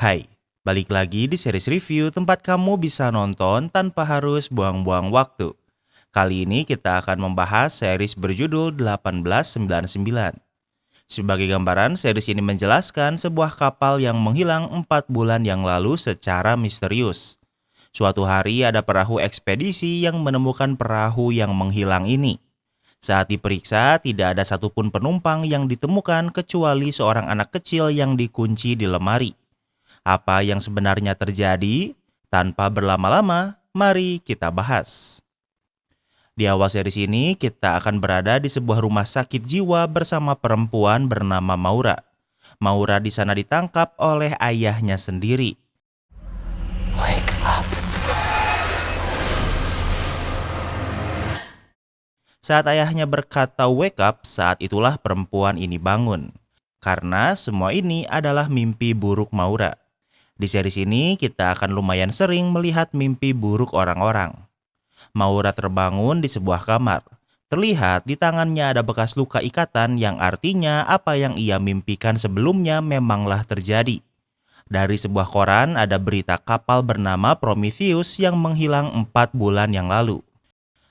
Hai, balik lagi di series review tempat kamu bisa nonton tanpa harus buang-buang waktu. Kali ini kita akan membahas series berjudul 1899. Sebagai gambaran, series ini menjelaskan sebuah kapal yang menghilang 4 bulan yang lalu secara misterius. Suatu hari ada perahu ekspedisi yang menemukan perahu yang menghilang ini. Saat diperiksa, tidak ada satupun penumpang yang ditemukan kecuali seorang anak kecil yang dikunci di lemari. Apa yang sebenarnya terjadi? Tanpa berlama-lama, mari kita bahas. Di awal series ini, kita akan berada di sebuah rumah sakit jiwa bersama perempuan bernama Maura. Maura di sana ditangkap oleh ayahnya sendiri. Wake up. Saat ayahnya berkata wake up, saat itulah perempuan ini bangun. Karena semua ini adalah mimpi buruk Maura. Di series ini kita akan lumayan sering melihat mimpi buruk orang-orang. Maura terbangun di sebuah kamar. Terlihat di tangannya ada bekas luka ikatan yang artinya apa yang ia mimpikan sebelumnya memanglah terjadi. Dari sebuah koran ada berita kapal bernama Prometheus yang menghilang 4 bulan yang lalu.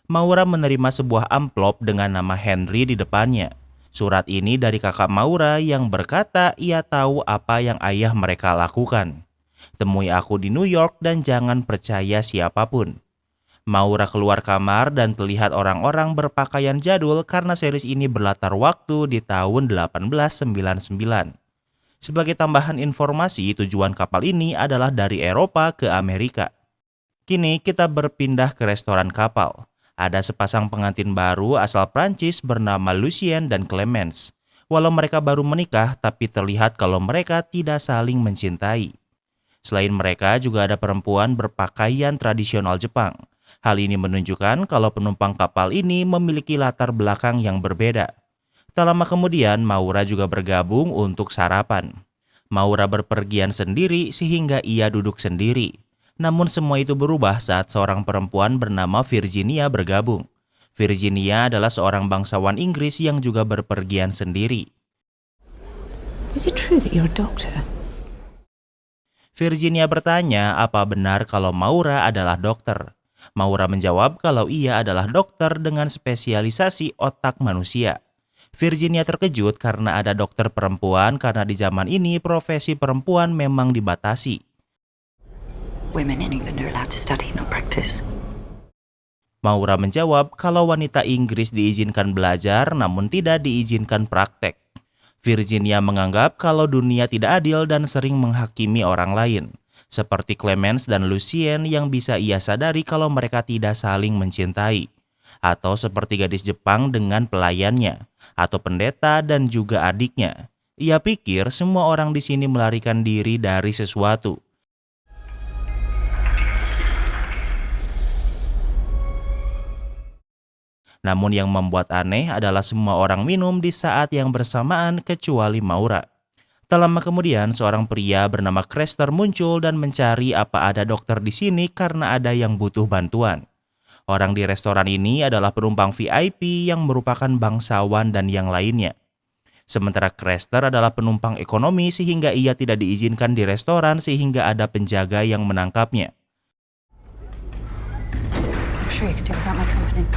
Maura menerima sebuah amplop dengan nama Henry di depannya. Surat ini dari kakak Maura yang berkata ia tahu apa yang ayah mereka lakukan. Temui aku di New York dan jangan percaya siapapun. Maura keluar kamar dan terlihat orang-orang berpakaian jadul karena series ini berlatar waktu di tahun 1899. Sebagai tambahan informasi, tujuan kapal ini adalah dari Eropa ke Amerika. Kini kita berpindah ke restoran kapal. Ada sepasang pengantin baru asal Prancis bernama Lucien dan Clemence. Walau mereka baru menikah, tapi terlihat kalau mereka tidak saling mencintai. Selain mereka, juga ada perempuan berpakaian tradisional Jepang. Hal ini menunjukkan kalau penumpang kapal ini memiliki latar belakang yang berbeda. Tak lama kemudian, Maura juga bergabung untuk sarapan. Maura berpergian sendiri sehingga ia duduk sendiri. Namun semua itu berubah saat seorang perempuan bernama Virginia bergabung. Virginia adalah seorang bangsawan Inggris yang juga berpergian sendiri. Is it true that you're a doctor? Virginia bertanya apa benar kalau Maura adalah dokter. Maura menjawab kalau ia adalah dokter dengan spesialisasi otak manusia. Virginia terkejut karena ada dokter perempuan karena di zaman ini profesi perempuan memang dibatasi. Women in England are allowed to study, not practice. Maura menjawab kalau wanita Inggris diizinkan belajar namun tidak diizinkan praktek. Virginia menganggap kalau dunia tidak adil dan sering menghakimi orang lain. Seperti Clemence dan Lucien yang bisa ia sadari kalau mereka tidak saling mencintai. Atau seperti gadis Jepang dengan pelayannya. Atau pendeta dan juga adiknya. Ia pikir semua orang di sini melarikan diri dari sesuatu. Namun yang membuat aneh adalah semua orang minum di saat yang bersamaan kecuali Maura. Tak lama kemudian seorang pria bernama Crester muncul dan mencari apa ada dokter di sini karena ada yang butuh bantuan. Orang di restoran ini adalah penumpang VIP yang merupakan bangsawan dan yang lainnya. Sementara Crester adalah penumpang ekonomi sehingga ia tidak diizinkan di restoran sehingga ada penjaga yang menangkapnya. I'm sure you can do without my company.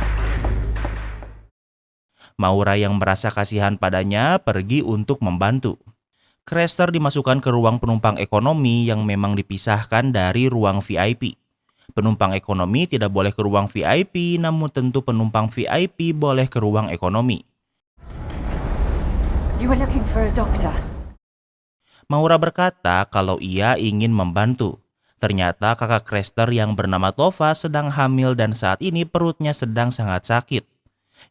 Maura yang merasa kasihan padanya pergi untuk membantu. Crester dimasukkan ke ruang penumpang ekonomi yang memang dipisahkan dari ruang VIP. Penumpang ekonomi tidak boleh ke ruang VIP, namun tentu penumpang VIP boleh ke ruang ekonomi. You were looking for a doctor. Maura berkata kalau ia ingin membantu. Ternyata kakak Crester yang bernama Tova sedang hamil dan saat ini perutnya sedang sangat sakit.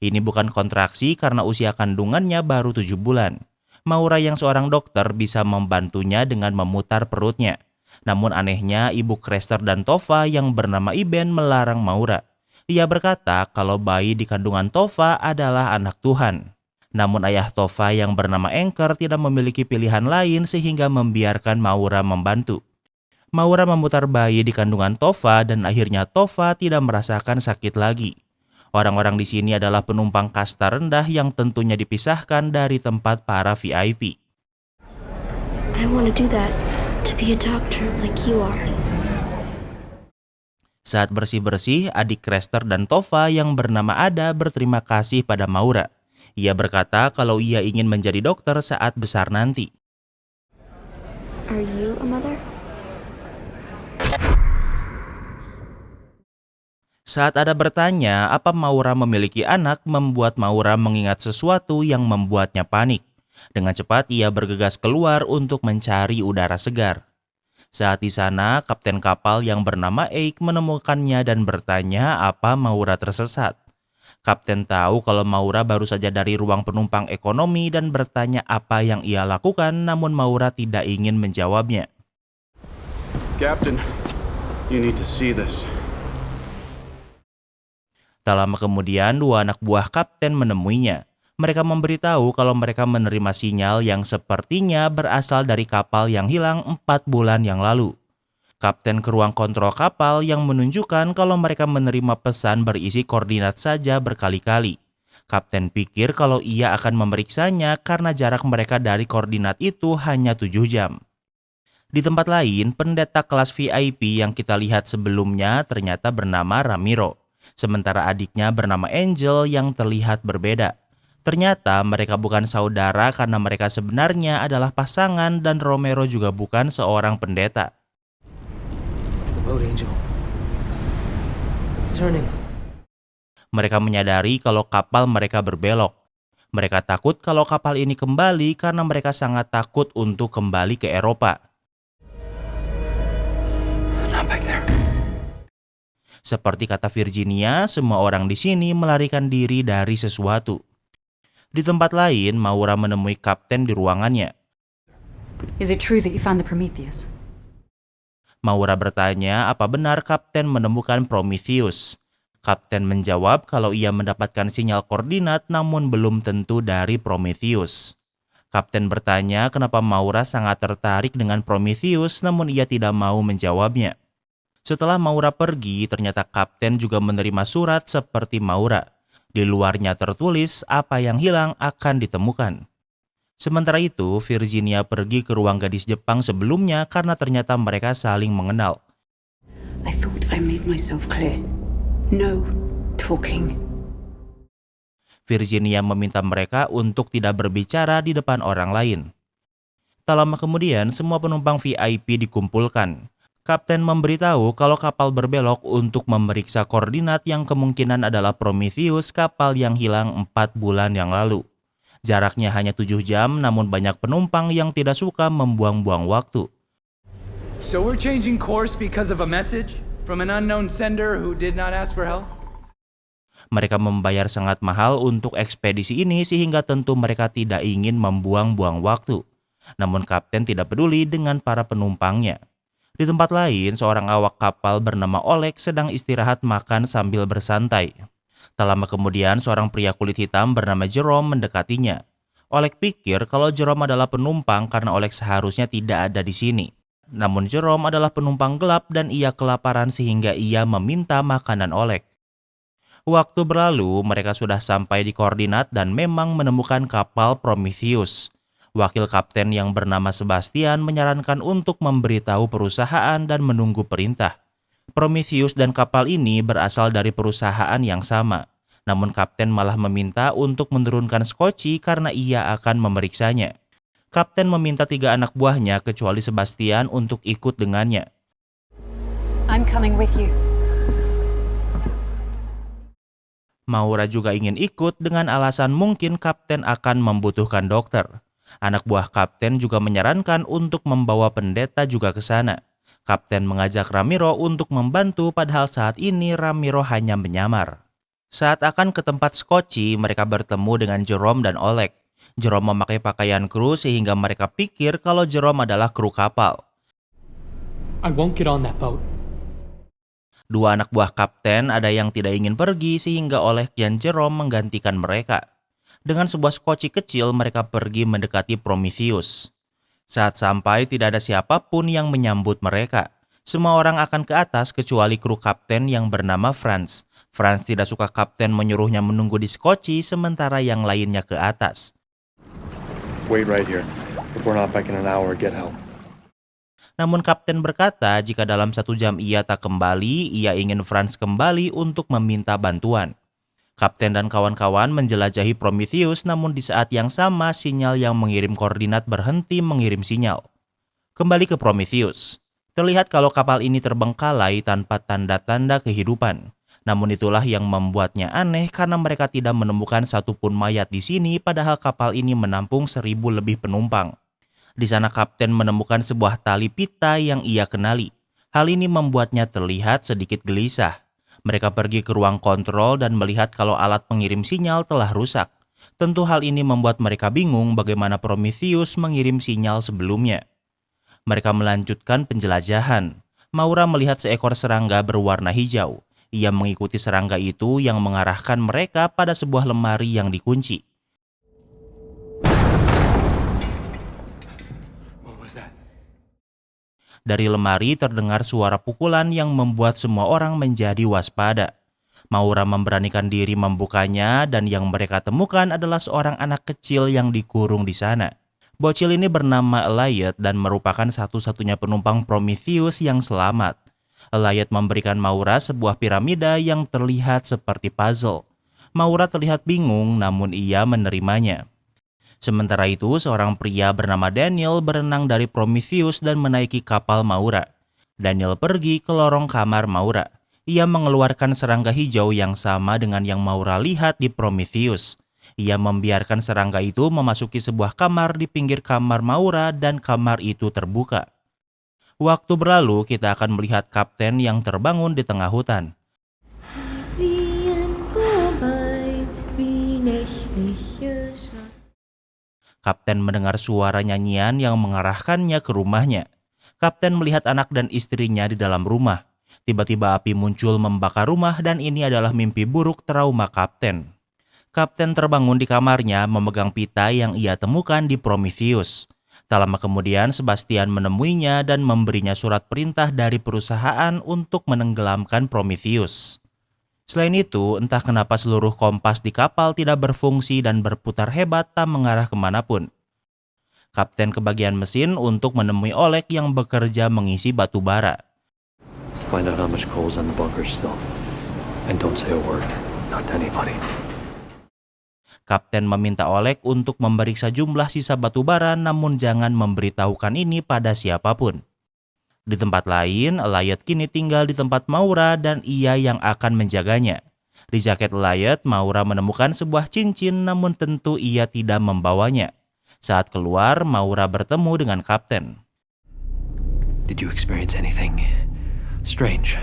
Ini bukan kontraksi karena usia kandungannya baru 7 bulan. Maura yang seorang dokter bisa membantunya dengan memutar perutnya. Namun anehnya ibu Crester dan Tova yang bernama Iben melarang Maura. Ia berkata kalau bayi di kandungan Tova adalah anak Tuhan. Namun ayah Tova yang bernama Anchor tidak memiliki pilihan lain sehingga membiarkan Maura membantu. Maura memutar bayi di kandungan Tova dan akhirnya Tova tidak merasakan sakit lagi. Orang-orang di sini adalah penumpang kasta rendah yang tentunya dipisahkan dari tempat para VIP. I want to do that, to be a doctor like you are. Saat bersih-bersih, adik Crester dan Tova yang bernama Ada berterima kasih pada Maura. Ia berkata kalau ia ingin menjadi dokter saat besar nanti. Are you a mother? Saat Ada bertanya apa Maura memiliki anak, membuat Maura mengingat sesuatu yang membuatnya panik. Dengan cepat ia bergegas keluar untuk mencari udara segar. Saat di sana, kapten kapal yang bernama Eik menemukannya dan bertanya apa Maura tersesat. Kapten tahu kalau Maura baru saja dari ruang penumpang ekonomi dan bertanya apa yang ia lakukan, namun Maura tidak ingin menjawabnya. Captain, you need to see this. Tak lama kemudian, dua anak buah kapten menemuinya. Mereka memberitahu kalau mereka menerima sinyal yang sepertinya berasal dari kapal yang hilang 4 bulan yang lalu. Kapten ke ruang kontrol kapal yang menunjukkan kalau mereka menerima pesan berisi koordinat saja berkali-kali. Kapten pikir kalau ia akan memeriksanya karena jarak mereka dari koordinat itu hanya 7 jam. Di tempat lain, pendeta kelas VIP yang kita lihat sebelumnya ternyata bernama Ramiro. Sementara adiknya bernama Angel yang terlihat berbeda. Ternyata mereka bukan saudara karena mereka sebenarnya adalah pasangan dan Romero juga bukan seorang pendeta. It's the boat, Angel. It's turning. Mereka menyadari kalau kapal mereka berbelok. Mereka takut kalau kapal ini kembali karena mereka sangat takut untuk kembali ke Eropa. Not back there. Seperti kata Virginia, semua orang di sini melarikan diri dari sesuatu. Di tempat lain, Maura menemui kapten di ruangannya. Is it true that you found the Prometheus? Maura bertanya apa benar kapten menemukan Prometheus. Kapten menjawab kalau ia mendapatkan sinyal koordinat namun belum tentu dari Prometheus. Kapten bertanya kenapa Maura sangat tertarik dengan Prometheus namun ia tidak mau menjawabnya. Setelah Maura pergi, ternyata kapten juga menerima surat seperti Maura. Di luarnya tertulis apa yang hilang akan ditemukan. Sementara itu, Virginia pergi ke ruang gadis Jepang sebelumnya karena ternyata mereka saling mengenal. I thought I made myself clear. No talking. Virginia meminta mereka untuk tidak berbicara di depan orang lain. Tak lama kemudian, semua penumpang VIP dikumpulkan. Kapten memberitahu kalau kapal berbelok untuk memeriksa koordinat yang kemungkinan adalah Prometheus, kapal yang hilang 4 bulan yang lalu. Jaraknya hanya 7 jam, namun banyak penumpang yang tidak suka membuang-buang waktu. So we're changing course because of a message from an unknown sender who did not ask for help? Mereka membayar sangat mahal untuk ekspedisi ini sehingga tentu mereka tidak ingin membuang-buang waktu. Namun kapten tidak peduli dengan para penumpangnya. Di tempat lain, seorang awak kapal bernama Oleg sedang istirahat makan sambil bersantai. Tak lama kemudian, seorang pria kulit hitam bernama Jerome mendekatinya. Oleg pikir kalau Jerome adalah penumpang karena Oleg seharusnya tidak ada di sini. Namun Jerome adalah penumpang gelap dan ia kelaparan sehingga ia meminta makanan Oleg. Waktu berlalu, mereka sudah sampai di koordinat dan memang menemukan kapal Prometheus. Wakil kapten yang bernama Sebastian menyarankan untuk memberitahu perusahaan dan menunggu perintah. Prometheus dan kapal ini berasal dari perusahaan yang sama. Namun kapten malah meminta untuk menurunkan Scotchy karena ia akan memeriksanya. Kapten meminta 3 anak buahnya kecuali Sebastian untuk ikut dengannya. I'm coming with you. Maura juga ingin ikut dengan alasan mungkin kapten akan membutuhkan dokter. Anak buah kapten juga menyarankan untuk membawa pendeta juga ke sana. Kapten mengajak Ramiro untuk membantu padahal saat ini Ramiro hanya menyamar. Saat akan ke tempat Scotchy, mereka bertemu dengan Jerome dan Oleg. Jerome memakai pakaian kru sehingga mereka pikir kalau Jerome adalah kru kapal. I won't get on that boat. 2 anak buah kapten ada yang tidak ingin pergi sehingga Oleg dan Jerome menggantikan mereka. Dengan sebuah Scotchy kecil, mereka pergi mendekati Prometheus. Saat sampai, tidak ada siapapun yang menyambut mereka. Semua orang akan ke atas kecuali kru kapten yang bernama Franz. Franz tidak suka kapten menyuruhnya menunggu di Scotchy sementara yang lainnya ke atas. Wait right here. If we're not back in an hour, get help. Namun Kapten berkata jika dalam 1 jam ia tak kembali, ia ingin Franz kembali untuk meminta bantuan. Kapten dan kawan-kawan menjelajahi Prometheus, namun di saat yang sama sinyal yang mengirim koordinat berhenti mengirim sinyal. Kembali ke Prometheus. Terlihat kalau kapal ini terbengkalai tanpa tanda-tanda kehidupan. Namun itulah yang membuatnya aneh karena mereka tidak menemukan satupun mayat di sini padahal kapal ini menampung 1.000 lebih penumpang. Di sana Kapten menemukan sebuah tali pita yang ia kenali. Hal ini membuatnya terlihat sedikit gelisah. Mereka pergi ke ruang kontrol dan melihat kalau alat pengirim sinyal telah rusak. Tentu hal ini membuat mereka bingung bagaimana Prometheus mengirim sinyal sebelumnya. Mereka melanjutkan penjelajahan. Maura melihat seekor serangga berwarna hijau. Ia mengikuti serangga itu yang mengarahkan mereka pada sebuah lemari yang dikunci. Dari lemari terdengar suara pukulan yang membuat semua orang menjadi waspada. Maura memberanikan diri membukanya dan yang mereka temukan adalah seorang anak kecil yang dikurung di sana. Bocil ini bernama Elliot dan merupakan satu-satunya penumpang Prometheus yang selamat. Elliot memberikan Maura sebuah piramida yang terlihat seperti puzzle. Maura terlihat bingung namun ia menerimanya. Sementara itu, seorang pria bernama Daniel berenang dari Prometheus dan menaiki kapal Maura. Daniel pergi ke lorong kamar Maura. Ia mengeluarkan serangga hijau yang sama dengan yang Maura lihat di Prometheus. Ia membiarkan serangga itu memasuki sebuah kamar di pinggir kamar Maura dan kamar itu terbuka. Waktu berlalu, kita akan melihat Kapten yang terbangun di tengah hutan. Kapten mendengar suara nyanyian yang mengarahkannya ke rumahnya. Kapten melihat anak dan istrinya di dalam rumah. Tiba-tiba api muncul membakar rumah dan ini adalah mimpi buruk trauma Kapten. Kapten terbangun di kamarnya memegang pita yang ia temukan di Prometheus. Tak lama kemudian Sebastian menemuinya dan memberinya surat perintah dari perusahaan untuk menenggelamkan Prometheus. Selain itu, entah kenapa seluruh kompas di kapal tidak berfungsi dan berputar hebat tak mengarah kemanapun. Kapten ke bagian mesin untuk menemui Oleg yang bekerja mengisi batu bara. Find out how much coal's in the bunker still. And don't say a word, not to anybody. Kapten meminta Oleg untuk memeriksa jumlah sisa batu bara namun jangan memberitahukan ini pada siapapun. Di tempat lain, Elliot kini tinggal di tempat Maura dan ia yang akan menjaganya. Di jaket Elliot, Maura menemukan sebuah cincin namun tentu ia tidak membawanya. Saat keluar, Maura bertemu dengan Kapten. Did you experience anything strange?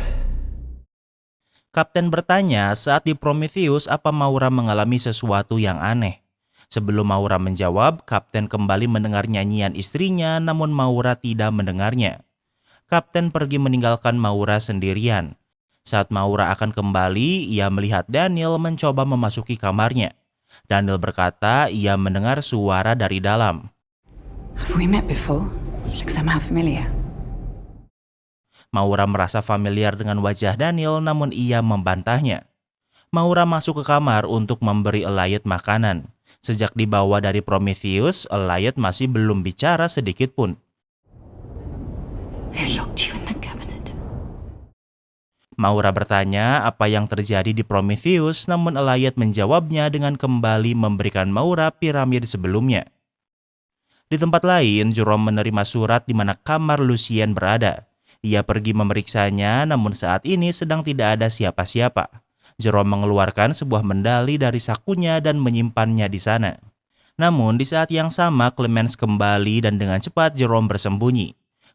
Kapten bertanya saat di Prometheus apa Maura mengalami sesuatu yang aneh. Sebelum Maura menjawab, Kapten kembali mendengar nyanyian istrinya namun Maura tidak mendengarnya. Kapten pergi meninggalkan Maura sendirian. Saat Maura akan kembali, ia melihat Daniel mencoba memasuki kamarnya. Daniel berkata ia mendengar suara dari dalam. Have we met before? You look somehow familiar. Maura merasa familiar dengan wajah Daniel namun ia membantahnya. Maura masuk ke kamar untuk memberi Elliot makanan. Sejak dibawa dari Prometheus, Elliot masih belum bicara sedikit pun. Who locked you in the cabinet? Maura bertanya apa yang terjadi di Prometheus, namun Elliot menjawabnya dengan kembali memberikan Maura piramid sebelumnya. Di tempat lain, Jerome menerima surat di mana kamar Lucien berada. Ia pergi memeriksanya, namun saat ini sedang tidak ada siapa-siapa. Jerome mengeluarkan sebuah medali dari sakunya dan menyimpannya di sana. Namun di saat yang sama, Clemens kembali dan dengan cepat Jerome bersembunyi.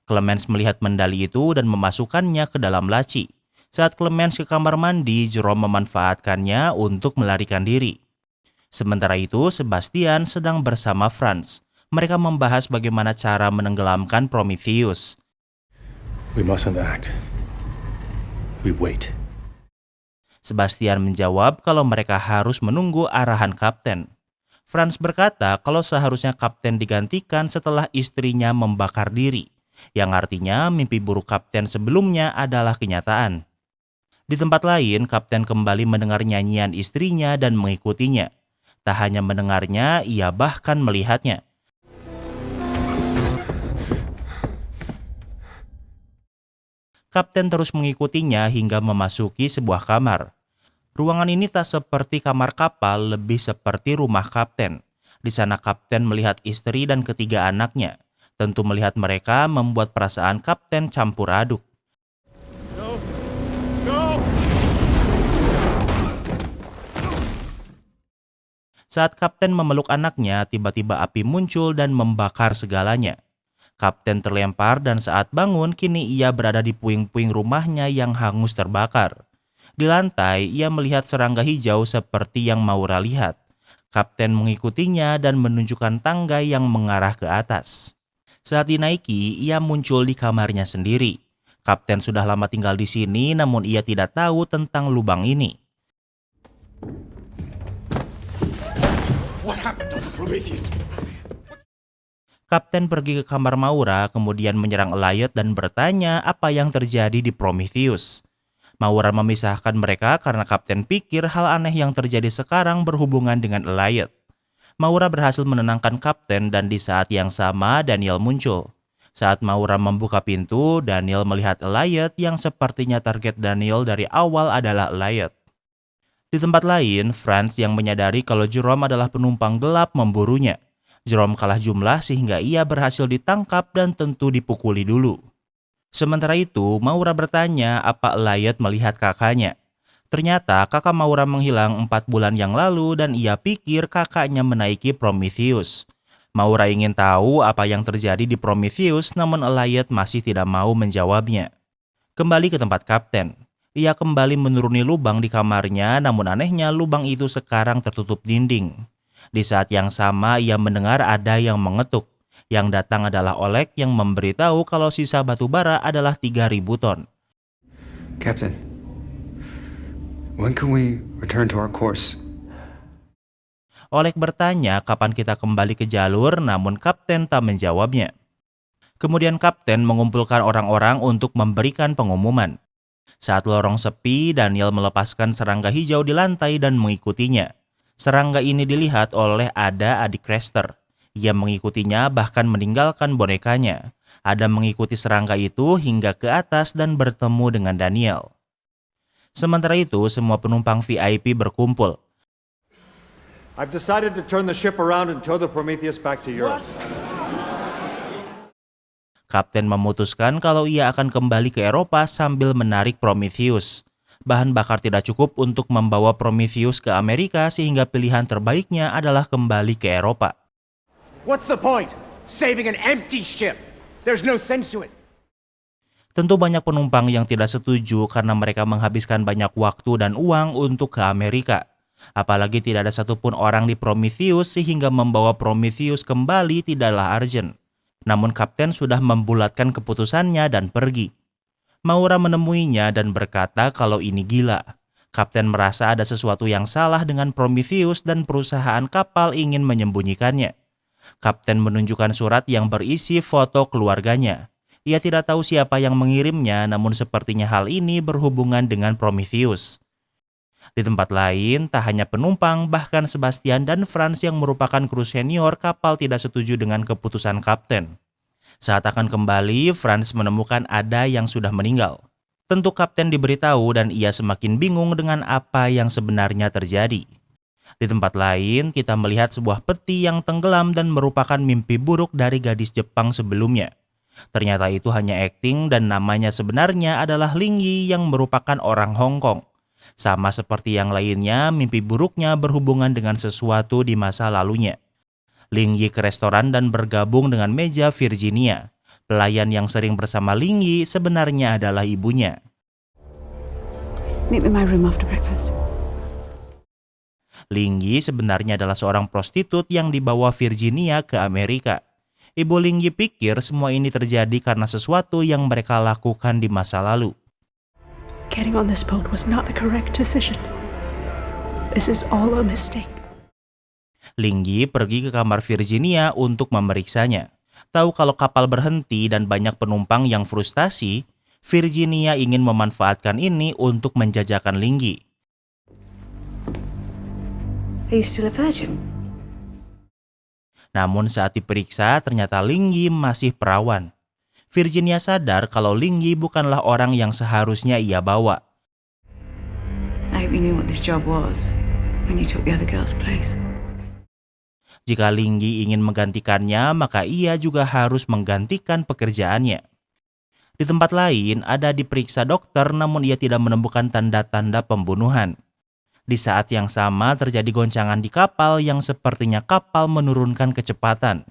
Clemens melihat medali itu dan memasukkannya ke dalam laci. Saat Clemens ke kamar mandi, Jerome memanfaatkannya untuk melarikan diri. Sementara itu, Sebastian sedang bersama Franz. Mereka membahas bagaimana cara menenggelamkan Prometheus. We mustn't act. We wait. Sebastian menjawab kalau mereka harus menunggu arahan Kapten. Franz berkata kalau seharusnya Kapten digantikan setelah istrinya membakar diri. Yang artinya mimpi buruk Kapten sebelumnya adalah kenyataan. Di tempat lain, Kapten kembali mendengar nyanyian istrinya dan mengikutinya. Tak hanya mendengarnya, ia bahkan melihatnya. Kapten terus mengikutinya hingga memasuki sebuah kamar. Ruangan ini tak seperti kamar kapal, lebih seperti rumah kapten. Di sana kapten melihat istri dan ketiga anaknya. Tentu melihat mereka membuat perasaan kapten campur aduk. Saat kapten memeluk anaknya, tiba-tiba api muncul dan membakar segalanya. Kapten terlempar dan saat bangun, kini ia berada di puing-puing rumahnya yang hangus terbakar. Di lantai, ia melihat serangga hijau seperti yang Maura lihat. Kapten mengikutinya dan menunjukkan tangga yang mengarah ke atas. Saat dinaiki, ia muncul di kamarnya sendiri. Kapten sudah lama tinggal di sini, namun ia tidak tahu tentang lubang ini. What happened on the Prometheus? Kapten pergi ke kamar Maura, kemudian menyerang Elliot dan bertanya apa yang terjadi di Prometheus. Maura memisahkan mereka karena Kapten pikir hal aneh yang terjadi sekarang berhubungan dengan Elliot. Maura berhasil menenangkan Kapten dan di saat yang sama Daniel muncul. Saat Maura membuka pintu, Daniel melihat Elliot yang sepertinya target Daniel dari awal adalah Elliot. Di tempat lain, Franz yang menyadari kalau Jerome adalah penumpang gelap memburunya. Jerome kalah jumlah sehingga ia berhasil ditangkap dan tentu dipukuli dulu. Sementara itu, Maura bertanya apa Elliot melihat kakaknya. Ternyata kakak Maura menghilang 4 bulan yang lalu dan ia pikir kakaknya menaiki Prometheus. Maura ingin tahu apa yang terjadi di Prometheus, namun Elliot masih tidak mau menjawabnya. Kembali ke tempat Kapten. Ia kembali menuruni lubang di kamarnya, namun anehnya lubang itu sekarang tertutup dinding. Di saat yang sama ia mendengar ada yang mengetuk. Yang datang adalah Oleg yang memberitahu kalau sisa batu bara adalah 3.000 ton. Captain, when can we return to our course? Oleg bertanya kapan kita kembali ke jalur, namun Kapten tak menjawabnya. Kemudian Kapten mengumpulkan orang-orang untuk memberikan pengumuman. Saat lorong sepi, Daniel melepaskan serangga hijau di lantai dan mengikutinya. Serangga ini dilihat oleh Ada, adik Crester. Ia mengikutinya bahkan meninggalkan bonekanya. Ada mengikuti serangga itu hingga ke atas dan bertemu dengan Daniel. Sementara itu, semua penumpang VIP berkumpul. I've decided to turn the ship around and tow the Prometheus back to Europe. Kapten memutuskan kalau ia akan kembali ke Eropa sambil menarik Prometheus. Bahan bakar tidak cukup untuk membawa Prometheus ke Amerika sehingga pilihan terbaiknya adalah kembali ke Eropa. What's the point? Saving an empty ship. There's no sense to it. Tentu banyak penumpang yang tidak setuju karena mereka menghabiskan banyak waktu dan uang untuk ke Amerika. Apalagi tidak ada satupun orang di Prometheus sehingga membawa Prometheus kembali tidaklah urgent. Namun Kapten sudah membulatkan keputusannya dan pergi. Maura menemuinya dan berkata kalau ini gila. Kapten merasa ada sesuatu yang salah dengan Prometheus dan perusahaan kapal ingin menyembunyikannya. Kapten menunjukkan surat yang berisi foto keluarganya. Ia tidak tahu siapa yang mengirimnya, namun sepertinya hal ini berhubungan dengan Prometheus. Di tempat lain, tak hanya penumpang, bahkan Sebastian dan Franz yang merupakan kru senior kapal tidak setuju dengan keputusan Kapten. Saat akan kembali, Franz menemukan Ada yang sudah meninggal. Tentu Kapten diberitahu dan ia semakin bingung dengan apa yang sebenarnya terjadi. Di tempat lain, kita melihat sebuah peti yang tenggelam dan merupakan mimpi buruk dari gadis Jepang sebelumnya. Ternyata itu hanya akting dan namanya sebenarnya adalah Ling Yi yang merupakan orang Hong Kong. Sama seperti yang lainnya, mimpi buruknya berhubungan dengan sesuatu di masa lalunya. Ling Yi ke restoran dan bergabung dengan meja Virginia. Pelayan yang sering bersama Ling Yi sebenarnya adalah ibunya. Meet me in my room after breakfast. Ling Yi sebenarnya adalah seorang prostitut yang dibawa Virginia ke Amerika. Ibu Ling Yi pikir semua ini terjadi karena sesuatu yang mereka lakukan di masa lalu. Getting on this boat was not the correct decision. This is all a mistake. Ling Yi pergi ke kamar Virginia untuk memeriksanya. Tahu kalau kapal berhenti dan banyak penumpang yang frustasi, Virginia ingin memanfaatkan ini untuk menjajakan Ling Yi. Are you still a virgin? Namun saat diperiksa ternyata Ling Yi masih perawan. Virginia sadar kalau Ling Yi bukanlah orang yang seharusnya ia bawa. I hope you knew what this job was when you took the other girl's place. Jika Ling Yi ingin menggantikannya, maka ia juga harus menggantikan pekerjaannya. Di tempat lain, ada diperiksa dokter namun ia tidak menemukan tanda-tanda pembunuhan. Di saat yang sama terjadi goncangan di kapal yang sepertinya kapal menurunkan kecepatan.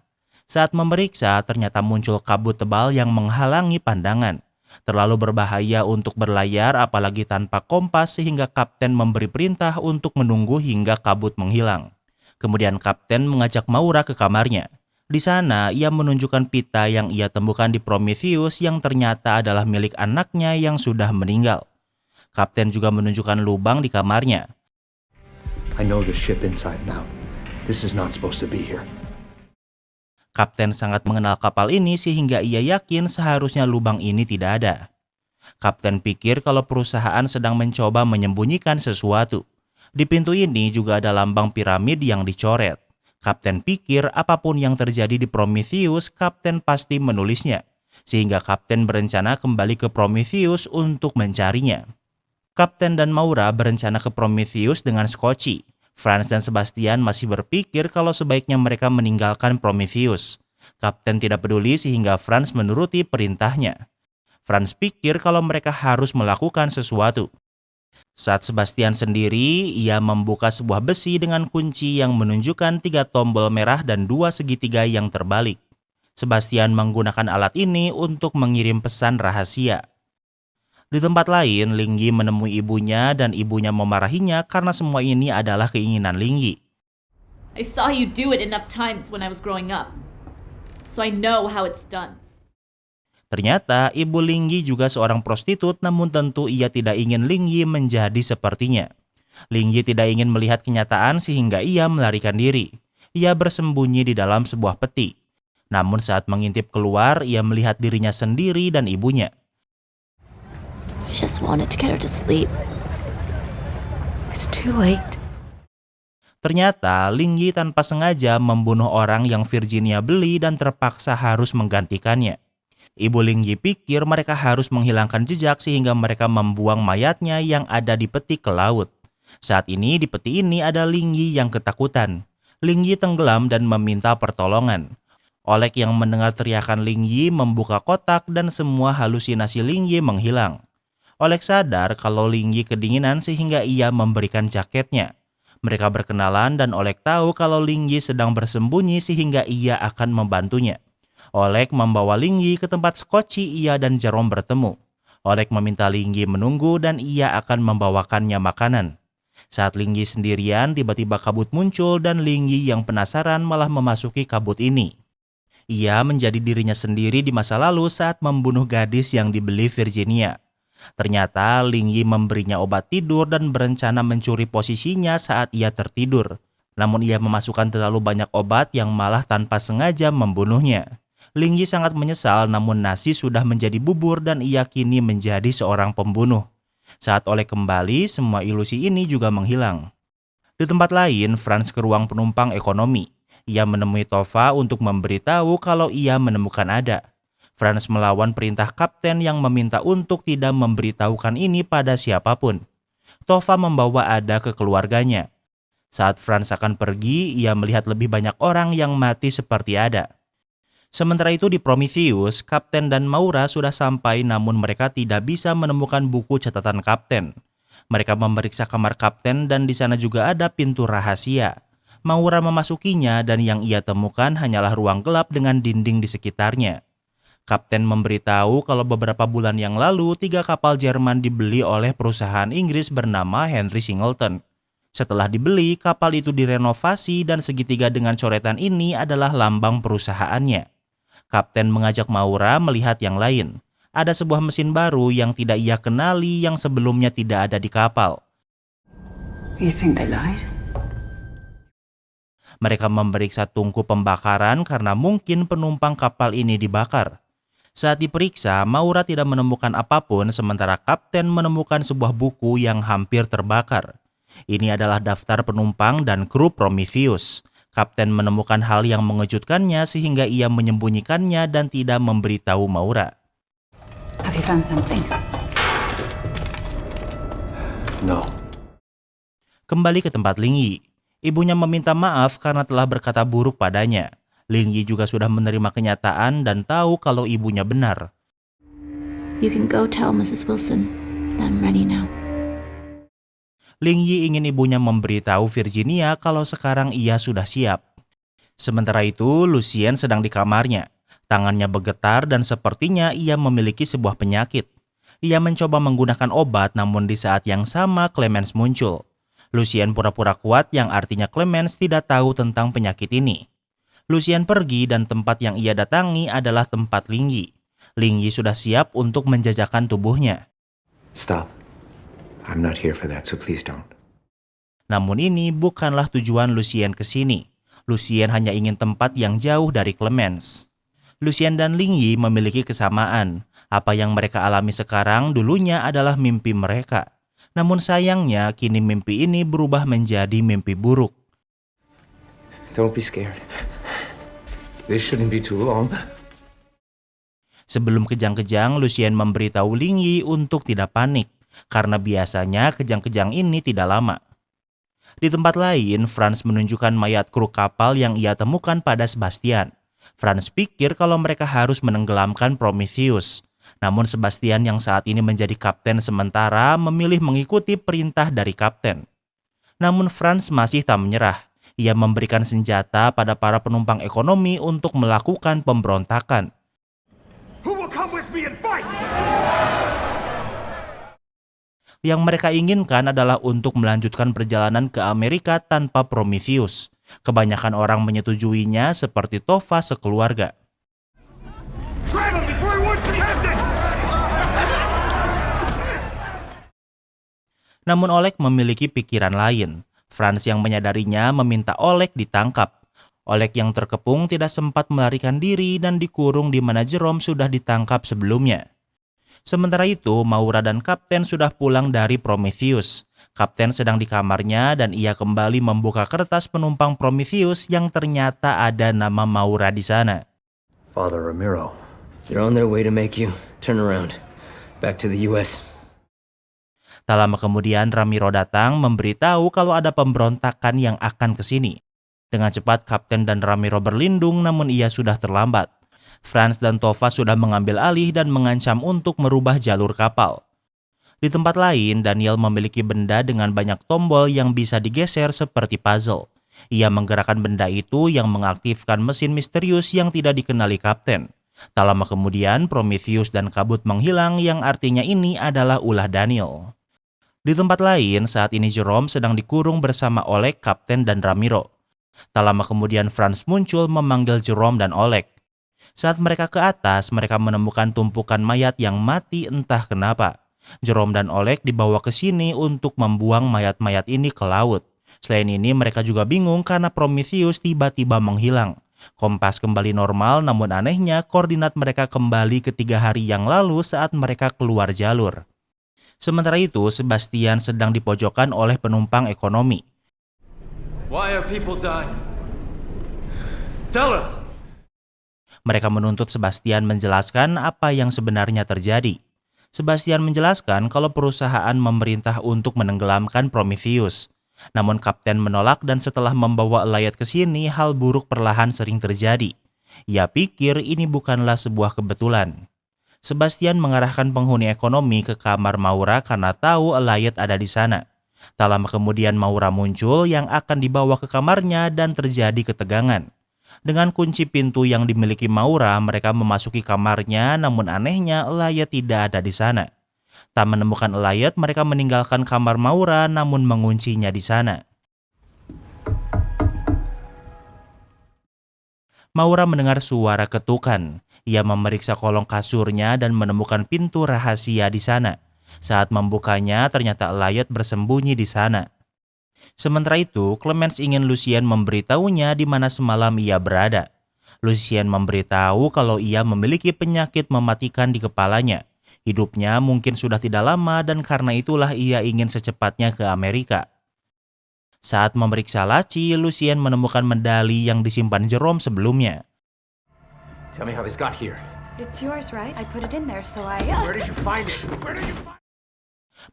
Saat memeriksa, ternyata muncul kabut tebal yang menghalangi pandangan. Terlalu berbahaya untuk berlayar apalagi tanpa kompas sehingga kapten memberi perintah untuk menunggu hingga kabut menghilang. Kemudian kapten mengajak Maura ke kamarnya. Di sana, ia menunjukkan pita yang ia temukan di Prometheus yang ternyata adalah milik anaknya yang sudah meninggal. Kapten juga menunjukkan lubang di kamarnya. I know the ship inside and out. This is not supposed to be here. Kapten sangat mengenal kapal ini sehingga ia yakin seharusnya lubang ini tidak ada. Kapten pikir kalau perusahaan sedang mencoba menyembunyikan sesuatu. Di pintu ini juga ada lambang piramid yang dicoret. Kapten pikir apapun yang terjadi di Prometheus, kapten pasti menulisnya. Sehingga kapten berencana kembali ke Prometheus untuk mencarinya. Kapten dan Maura berencana ke Prometheus dengan Scotchy. Franz dan Sebastian masih berpikir kalau sebaiknya mereka meninggalkan Prometheus. Kapten tidak peduli sehingga Franz menuruti perintahnya. Franz pikir kalau mereka harus melakukan sesuatu. Saat Sebastian sendiri, ia membuka sebuah besi dengan kunci yang menunjukkan 3 tombol merah dan 2 segitiga yang terbalik. Sebastian menggunakan alat ini untuk mengirim pesan rahasia. Di tempat lain, Ling Yi menemui ibunya dan ibunya memarahinya karena semua ini adalah keinginan Ling Yi. I saw you do it enough times when I was growing up, so I know how it's done. Ternyata ibu Ling Yi juga seorang prostitut, namun tentu ia tidak ingin Ling Yi menjadi sepertinya. Ling Yi tidak ingin melihat kenyataan sehingga ia melarikan diri. Ia bersembunyi di dalam sebuah peti. Namun saat mengintip keluar, ia melihat dirinya sendiri dan ibunya. I just wanted to get her to sleep. It's too late. Ternyata Ling Yi tanpa sengaja membunuh orang yang Virginia beli dan terpaksa harus menggantikannya. Ibu Ling Yi pikir mereka harus menghilangkan jejak sehingga mereka membuang mayatnya yang ada di peti ke laut. Saat ini di peti ini ada Ling Yi yang ketakutan. Ling Yi tenggelam dan meminta pertolongan. Oleg yang mendengar teriakan Ling Yi membuka kotak dan semua halusinasi Ling Yi menghilang. Oleg sadar kalau Ling Yi kedinginan sehingga ia memberikan jaketnya. Mereka berkenalan dan Oleg tahu kalau Ling Yi sedang bersembunyi sehingga ia akan membantunya. Oleg membawa Ling Yi ke tempat Scotchy ia dan Jerome bertemu. Oleg meminta Ling Yi menunggu dan ia akan membawakannya makanan. Saat Ling Yi sendirian, tiba-tiba kabut muncul dan Ling Yi yang penasaran malah memasuki kabut ini. Ia menjadi dirinya sendiri di masa lalu saat membunuh gadis yang dibeli Virginia. Ternyata Ling Yi memberinya obat tidur dan berencana mencuri posisinya saat ia tertidur. Namun ia memasukkan terlalu banyak obat yang malah tanpa sengaja membunuhnya. Ling Yi sangat menyesal namun nasi sudah menjadi bubur dan ia kini menjadi seorang pembunuh. Saat Oleg kembali, semua ilusi ini juga menghilang. Di tempat lain, Franz ke ruang penumpang ekonomi. Ia menemui Tova untuk memberitahu kalau ia menemukan Ada. Franz melawan perintah kapten yang meminta untuk tidak memberitahukan ini pada siapapun. Tova membawa Ada ke keluarganya. Saat Franz akan pergi, ia melihat lebih banyak orang yang mati seperti Ada. Sementara itu di Prometheus, Kapten dan Maura sudah sampai namun mereka tidak bisa menemukan buku catatan Kapten. Mereka memeriksa kamar Kapten dan di sana juga ada pintu rahasia. Maura memasukinya dan yang ia temukan hanyalah ruang gelap dengan dinding di sekitarnya. Kapten memberitahu kalau beberapa bulan yang lalu 3 kapal Jerman dibeli oleh perusahaan Inggris bernama Henry Singleton. Setelah dibeli, kapal itu direnovasi dan segitiga dengan coretan ini adalah lambang perusahaannya. Kapten mengajak Maura melihat yang lain. Ada sebuah mesin baru yang tidak ia kenali yang sebelumnya tidak ada di kapal. You think they lied? Mereka memeriksa tungku pembakaran karena mungkin penumpang kapal ini dibakar. Saat diperiksa, Maura tidak menemukan apapun sementara Kapten menemukan sebuah buku yang hampir terbakar. Ini adalah daftar penumpang dan kru Prometheus. Kapten menemukan hal yang mengejutkannya sehingga ia menyembunyikannya dan tidak memberitahu Maura. Have you found something? No. Kembali ke tempat Ling Yi. Ibunya meminta maaf karena telah berkata buruk padanya. Ling Yi juga sudah menerima kenyataan dan tahu kalau ibunya benar. You can go tell Mrs. Wilson that I'm ready now. Ling Yi ingin ibunya memberitahu Virginia kalau sekarang ia sudah siap. Sementara itu, Lucien sedang di kamarnya. Tangannya bergetar dan sepertinya ia memiliki sebuah penyakit. Ia mencoba menggunakan obat, namun di saat yang sama Clemens muncul. Lucien pura-pura kuat yang artinya Clemens tidak tahu tentang penyakit ini. Lucien pergi dan tempat yang ia datangi adalah tempat Ling Yi. Ling Yi sudah siap untuk menjajakan tubuhnya. Stop. I'm not here for that, so please don't. Namun ini bukanlah tujuan Lucien ke sini. Lucien hanya ingin tempat yang jauh dari Clemens. Lucien dan Ling Yi memiliki kesamaan. Apa yang mereka alami sekarang dulunya adalah mimpi mereka. Namun sayangnya kini mimpi ini berubah menjadi mimpi buruk. Don't be scared. This shouldn't be too long. Sebelum kejang-kejang, Lucien memberitahu Ling Yi untuk tidak panik, karena biasanya kejang-kejang ini tidak lama. Di tempat lain, Franz menunjukkan mayat kru kapal yang ia temukan pada Sebastian. Franz pikir kalau mereka harus menenggelamkan Prometheus. Namun Sebastian yang saat ini menjadi kapten sementara memilih mengikuti perintah dari kapten. Namun Franz masih tak menyerah. Ia memberikan senjata pada para penumpang ekonomi untuk melakukan pemberontakan. Who will come with me and fight? Yang mereka inginkan adalah untuk melanjutkan perjalanan ke Amerika tanpa Prometheus. Kebanyakan orang menyetujuinya seperti Tova sekeluarga. Grab him before he warns the captain! Namun Oleg memiliki pikiran lain. Franz yang menyadarinya meminta Oleg ditangkap. Oleg yang terkepung tidak sempat melarikan diri dan dikurung di mana Jerome sudah ditangkap sebelumnya. Sementara itu, Maura dan Kapten sudah pulang dari Prometheus. Kapten sedang di kamarnya dan ia kembali membuka kertas penumpang Prometheus yang ternyata ada nama Maura di sana. Father Ramiro. They're on their way to make you turn around. Back to the US. Tak lama kemudian Ramiro datang memberitahu kalau ada pemberontakan yang akan ke sini. Dengan cepat Kapten dan Ramiro berlindung namun ia sudah terlambat. Franz dan Tova sudah mengambil alih dan mengancam untuk merubah jalur kapal. Di tempat lain, Daniel memiliki benda dengan banyak tombol yang bisa digeser seperti puzzle. Ia menggerakkan benda itu yang mengaktifkan mesin misterius yang tidak dikenali Kapten. Tak lama kemudian, Prometheus dan kabut menghilang yang artinya ini adalah ulah Daniel. Di tempat lain, saat ini Jerome sedang dikurung bersama Oleg, Kapten, dan Ramiro. Tak lama kemudian Franz muncul memanggil Jerome dan Oleg. Saat mereka ke atas, mereka menemukan tumpukan mayat yang mati entah kenapa. Jerome dan Oleg dibawa ke sini untuk membuang mayat-mayat ini ke laut. Selain ini, mereka juga bingung karena Prometheus tiba-tiba menghilang. Kompas kembali normal, namun anehnya koordinat mereka kembali ke 3 hari yang lalu saat mereka keluar jalur. Sementara itu, Sebastian sedang dipojokkan oleh penumpang ekonomi. Why are people dying? Tell us! Mereka menuntut Sebastian menjelaskan apa yang sebenarnya terjadi. Sebastian menjelaskan kalau perusahaan memerintah untuk menenggelamkan Prometheus. Namun Kapten menolak dan setelah membawa Elliot ke sini, hal buruk perlahan sering terjadi. Ia pikir ini bukanlah sebuah kebetulan. Sebastian mengarahkan penghuni ekonomi ke kamar Maura karena tahu Elliot ada di sana. Tak lama kemudian Maura muncul yang akan dibawa ke kamarnya dan terjadi ketegangan. Dengan kunci pintu yang dimiliki Maura, mereka memasuki kamarnya, namun anehnya Elliot tidak ada di sana. Tak menemukan Elliot, mereka meninggalkan kamar Maura namun menguncinya di sana. Maura mendengar suara ketukan. Ia memeriksa kolong kasurnya dan menemukan pintu rahasia di sana. Saat membukanya, ternyata Elliot bersembunyi di sana. Sementara itu, Clemens ingin Lucien memberitahunya di mana semalam ia berada. Lucien memberitahu kalau ia memiliki penyakit mematikan di kepalanya. Hidupnya mungkin sudah tidak lama dan karena itulah ia ingin secepatnya ke Amerika. Saat memeriksa laci, Lucien menemukan medali yang disimpan Jerome sebelumnya. Tell me how this got here. It's yours, right? I put it in there, so I... Where did you find it? Where did you find it?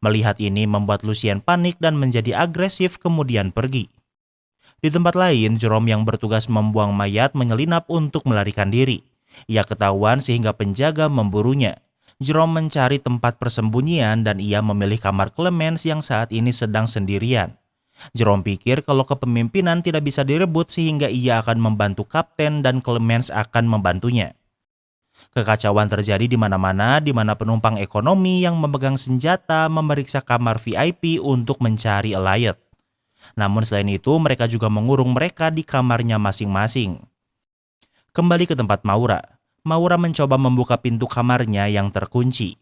Melihat ini membuat Lucien panik dan menjadi agresif kemudian pergi. Di tempat lain, Jerome yang bertugas membuang mayat menyelinap untuk melarikan diri. Ia ketahuan sehingga penjaga memburunya. Jerome mencari tempat persembunyian dan ia memilih kamar Clemens yang saat ini sedang sendirian. Jerome pikir kalau kepemimpinan tidak bisa direbut sehingga ia akan membantu kapten dan Clemens akan membantunya. Kekacauan terjadi di mana-mana, di mana penumpang ekonomi yang memegang senjata memeriksa kamar VIP untuk mencari Elliot. Namun selain itu, mereka juga mengurung mereka di kamarnya masing-masing. Kembali ke tempat Maura. Maura mencoba membuka pintu kamarnya yang terkunci.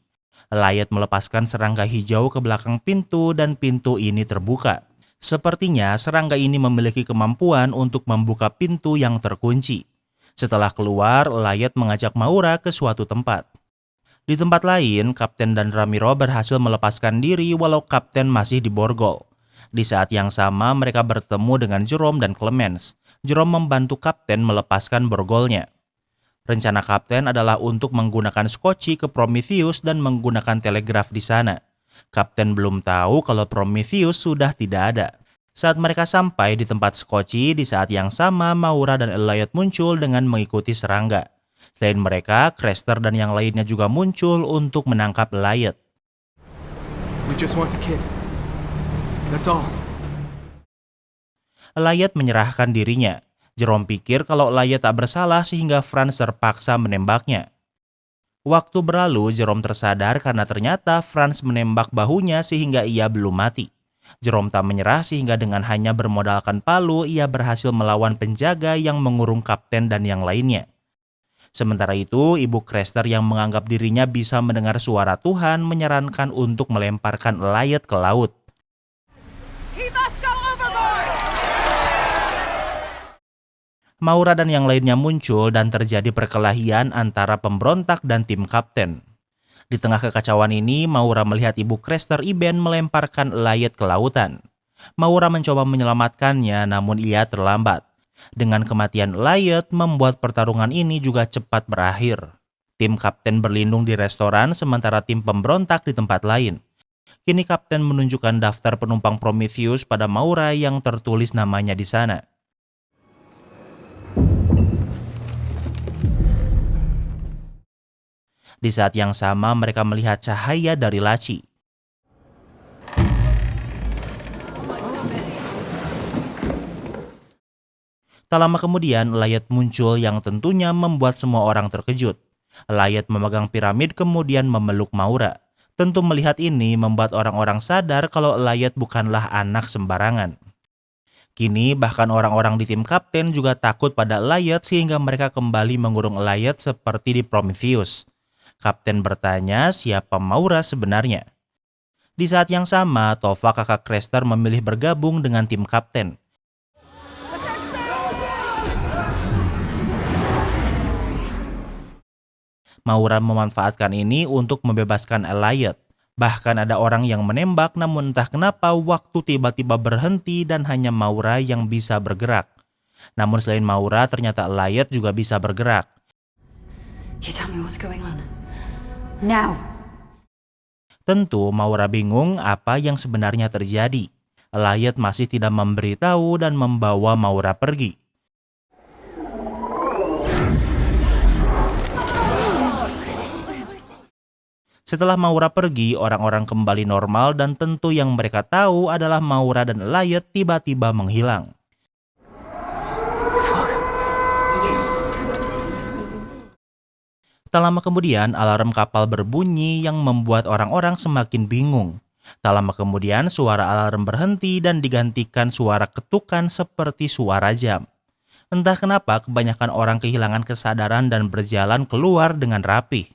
Elliot melepaskan serangga hijau ke belakang pintu dan pintu ini terbuka. Sepertinya serangga ini memiliki kemampuan untuk membuka pintu yang terkunci. Setelah keluar, Elliot mengajak Maura ke suatu tempat. Di tempat lain, Kapten dan Ramiro berhasil melepaskan diri walau Kapten masih diborgol. Di saat yang sama, mereka bertemu dengan Jerome dan Clemens. Jerome membantu Kapten melepaskan borgolnya. Rencana Kapten adalah untuk menggunakan skoci ke Prometheus dan menggunakan telegraf di sana. Kapten belum tahu kalau Prometheus sudah tidak ada. Saat mereka sampai di tempat skoci, di saat yang sama Maura dan Elliot muncul dengan mengikuti serangga. Selain mereka, Crester dan yang lainnya juga muncul untuk menangkap Elliot. We just want the kid. That's all. Elliot menyerahkan dirinya. Jerome pikir kalau Elliot tak bersalah sehingga Franz terpaksa menembaknya. Waktu berlalu, Jerome tersadar karena ternyata Franz menembak bahunya sehingga ia belum mati. Jerome tak menyerah sehingga dengan hanya bermodalkan palu, ia berhasil melawan penjaga yang mengurung kapten dan yang lainnya. Sementara itu, Ibu Crester yang menganggap dirinya bisa mendengar suara Tuhan menyarankan untuk melemparkan Elliot ke laut. Maura dan yang lainnya muncul dan terjadi perkelahian antara pemberontak dan tim kapten. Di tengah kekacauan ini, Maura melihat Ibu Crester Iben melemparkan Elliot ke lautan. Maura mencoba menyelamatkannya namun ia terlambat. Dengan kematian Elliot membuat pertarungan ini juga cepat berakhir. Tim kapten berlindung di restoran sementara tim pemberontak di tempat lain. Kini kapten menunjukkan daftar penumpang Prometheus pada Maura yang tertulis namanya di sana. Di saat yang sama mereka melihat cahaya dari laci. Tak lama kemudian Elliot muncul yang tentunya membuat semua orang terkejut. Elliot memegang piramid kemudian memeluk Maura. Tentu melihat ini membuat orang-orang sadar kalau Elliot bukanlah anak sembarangan. Kini bahkan orang-orang di tim kapten juga takut pada Elliot sehingga mereka kembali mengurung Elliot seperti di Prometheus. Kapten bertanya siapa Maura sebenarnya. Di saat yang sama, Tova kakak Crester memilih bergabung dengan tim kapten. Maura memanfaatkan ini untuk membebaskan Elliot. Bahkan ada orang yang menembak namun entah kenapa waktu tiba-tiba berhenti dan hanya Maura yang bisa bergerak. Namun selain Maura ternyata Elliot juga bisa bergerak. You tell me what's going on. Now. Tentu Maura bingung apa yang sebenarnya terjadi. Elliot masih tidak memberitahu dan membawa Maura pergi. Setelah Maura pergi, orang-orang kembali normal dan tentu yang mereka tahu adalah Maura dan Elliot tiba-tiba menghilang. Tak lama kemudian, alarm kapal berbunyi yang membuat orang-orang semakin bingung. Tak lama kemudian, suara alarm berhenti dan digantikan suara ketukan seperti suara jam. Entah kenapa, kebanyakan orang kehilangan kesadaran dan berjalan keluar dengan rapih.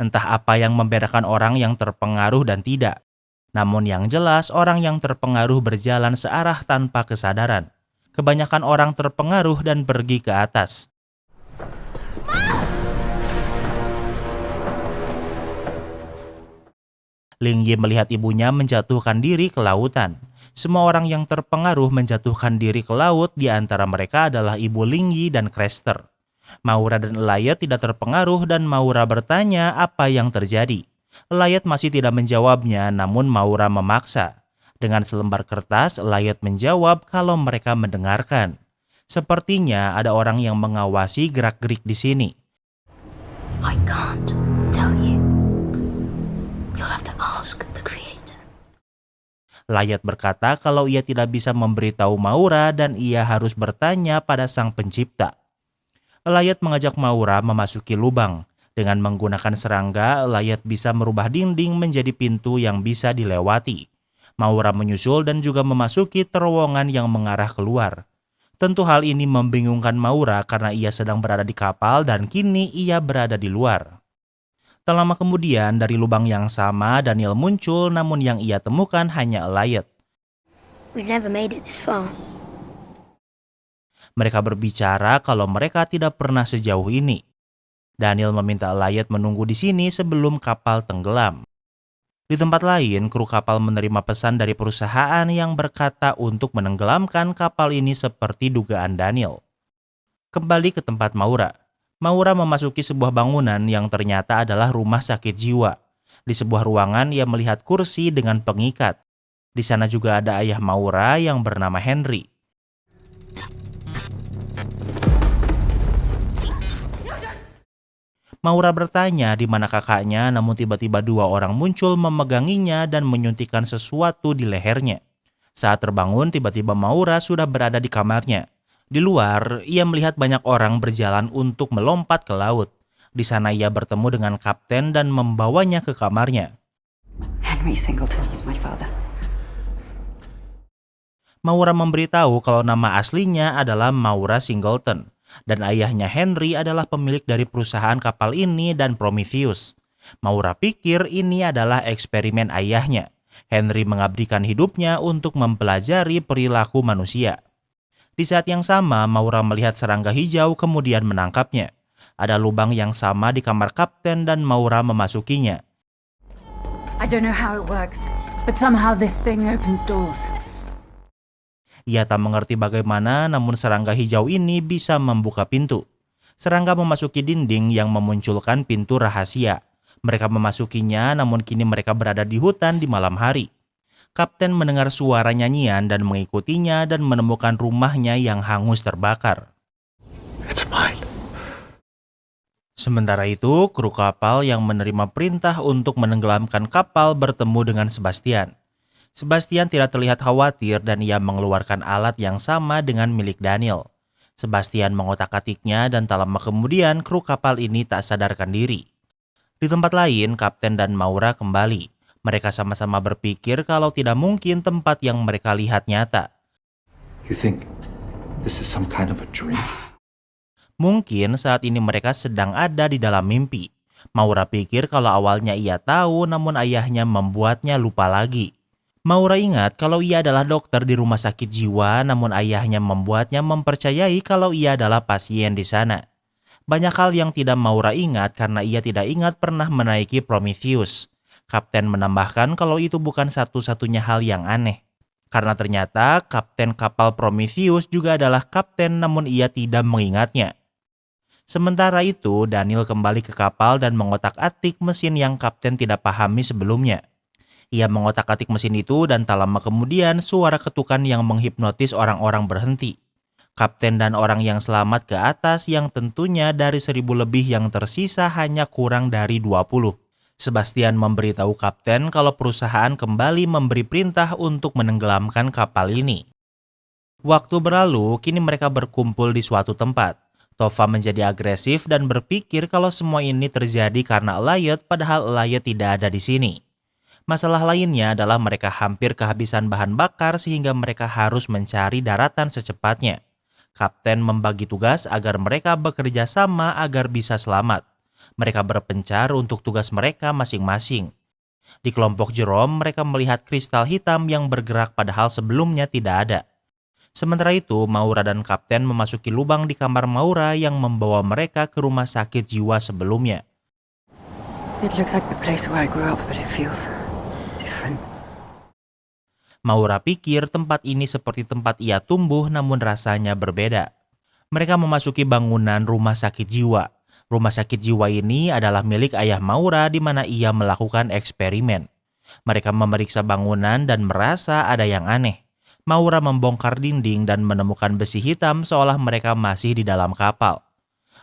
Entah apa yang membedakan orang yang terpengaruh dan tidak. Namun yang jelas, orang yang terpengaruh berjalan searah tanpa kesadaran. Kebanyakan orang terpengaruh dan pergi ke atas. Ling Yi melihat ibunya menjatuhkan diri ke lautan. Semua orang yang terpengaruh menjatuhkan diri ke laut, di antara mereka adalah ibu Ling Yi dan Crester. Maura dan Elliot tidak terpengaruh dan Maura bertanya apa yang terjadi. Elliot masih tidak menjawabnya, namun Maura memaksa. Dengan selembar kertas, Elliot menjawab kalau mereka mendengarkan. Sepertinya ada orang yang mengawasi gerak-gerik di sini. I can't tell you. You'll have to ask the creator. Elliot berkata kalau ia tidak bisa memberitahu Maura dan ia harus bertanya pada sang pencipta. Elliot mengajak Maura memasuki lubang. Dengan menggunakan serangga, Elliot bisa merubah dinding menjadi pintu yang bisa dilewati. Maura menyusul dan juga memasuki terowongan yang mengarah keluar. Tentu hal ini membingungkan Maura karena ia sedang berada di kapal dan kini ia berada di luar. Tak lama kemudian dari lubang yang sama Daniel muncul, namun yang ia temukan hanya Elliot. We've never made it this far. Mereka berbicara kalau mereka tidak pernah sejauh ini. Daniel meminta Elliot menunggu di sini sebelum kapal tenggelam. Di tempat lain, kru kapal menerima pesan dari perusahaan yang berkata untuk menenggelamkan kapal ini seperti dugaan Daniel. Kembali ke tempat Maura. Maura memasuki sebuah bangunan yang ternyata adalah rumah sakit jiwa. Di sebuah ruangan ia melihat kursi dengan pengikat. Di sana juga ada ayah Maura yang bernama Henry. Maura bertanya di mana kakaknya, namun tiba-tiba dua orang muncul memeganginya dan menyuntikkan sesuatu di lehernya. Saat terbangun, tiba-tiba Maura sudah berada di kamarnya. Di luar, ia melihat banyak orang berjalan untuk melompat ke laut. Di sana ia bertemu dengan kapten dan membawanya ke kamarnya. Henry Singleton is my father. Maura memberitahu kalau nama aslinya adalah Maura Singleton. Dan ayahnya Henry adalah pemilik dari perusahaan kapal ini dan Prometheus. Maura pikir ini adalah eksperimen ayahnya. Henry mengabdikan hidupnya untuk mempelajari perilaku manusia. Di saat yang sama, Maura melihat serangga hijau kemudian menangkapnya. Ada lubang yang sama di kamar kapten dan Maura memasukinya. I don't know how it works, but somehow this thing opens doors. Ia tak mengerti bagaimana, namun serangga hijau ini bisa membuka pintu. Serangga memasuki dinding yang memunculkan pintu rahasia. Mereka memasukinya, namun kini mereka berada di hutan di malam hari. Kapten mendengar suara nyanyian dan mengikutinya dan menemukan rumahnya yang hangus terbakar. It's mine. Sementara itu, kru kapal yang menerima perintah untuk menenggelamkan kapal bertemu dengan Sebastian. Sebastian tidak terlihat khawatir dan ia mengeluarkan alat yang sama dengan milik Daniel. Sebastian mengotak-atiknya dan tak lama kemudian kru kapal ini tak sadarkan diri. Di tempat lain, Kapten dan Maura kembali. Mereka sama-sama berpikir kalau tidak mungkin tempat yang mereka lihat nyata. You think this is some kind of a dream? Mungkin saat ini mereka sedang ada di dalam mimpi. Maura pikir kalau awalnya ia tahu, namun ayahnya membuatnya lupa lagi. Maura ingat kalau ia adalah dokter di rumah sakit jiwa, namun ayahnya membuatnya mempercayai kalau ia adalah pasien di sana. Banyak hal yang tidak Maura ingat karena ia tidak ingat pernah menaiki Prometheus. Kapten menambahkan kalau itu bukan satu-satunya hal yang aneh. Karena ternyata kapten kapal Prometheus juga adalah kapten namun ia tidak mengingatnya. Sementara itu, Daniel kembali ke kapal dan mengotak-atik mesin yang kapten tidak pahami sebelumnya. Ia mengotak-atik mesin itu dan tak lama kemudian suara ketukan yang menghipnotis orang-orang berhenti. Kapten dan orang yang selamat ke atas yang tentunya dari 1.000 lebih yang tersisa hanya kurang dari 20. Sebastian memberitahu kapten kalau perusahaan kembali memberi perintah untuk menenggelamkan kapal ini. Waktu berlalu, kini mereka berkumpul di suatu tempat. Tova menjadi agresif dan berpikir kalau semua ini terjadi karena Elliot padahal Elliot tidak ada di sini. Masalah lainnya adalah mereka hampir kehabisan bahan bakar sehingga mereka harus mencari daratan secepatnya. Kapten membagi tugas agar mereka bekerja sama agar bisa selamat. Mereka berpencar untuk tugas mereka masing-masing. Di kelompok Jerome, mereka melihat kristal hitam yang bergerak padahal sebelumnya tidak ada. Sementara itu, Maura dan Kapten memasuki lubang di kamar Maura yang membawa mereka ke rumah sakit jiwa sebelumnya. It looks like the place where I grew up, but it feels different. Maura pikir tempat ini seperti tempat ia tumbuh, namun rasanya berbeda. Mereka memasuki bangunan rumah sakit jiwa. Rumah sakit jiwa ini adalah milik ayah Maura di mana ia melakukan eksperimen. Mereka memeriksa bangunan dan merasa ada yang aneh. Maura membongkar dinding dan menemukan besi hitam seolah mereka masih di dalam kapal.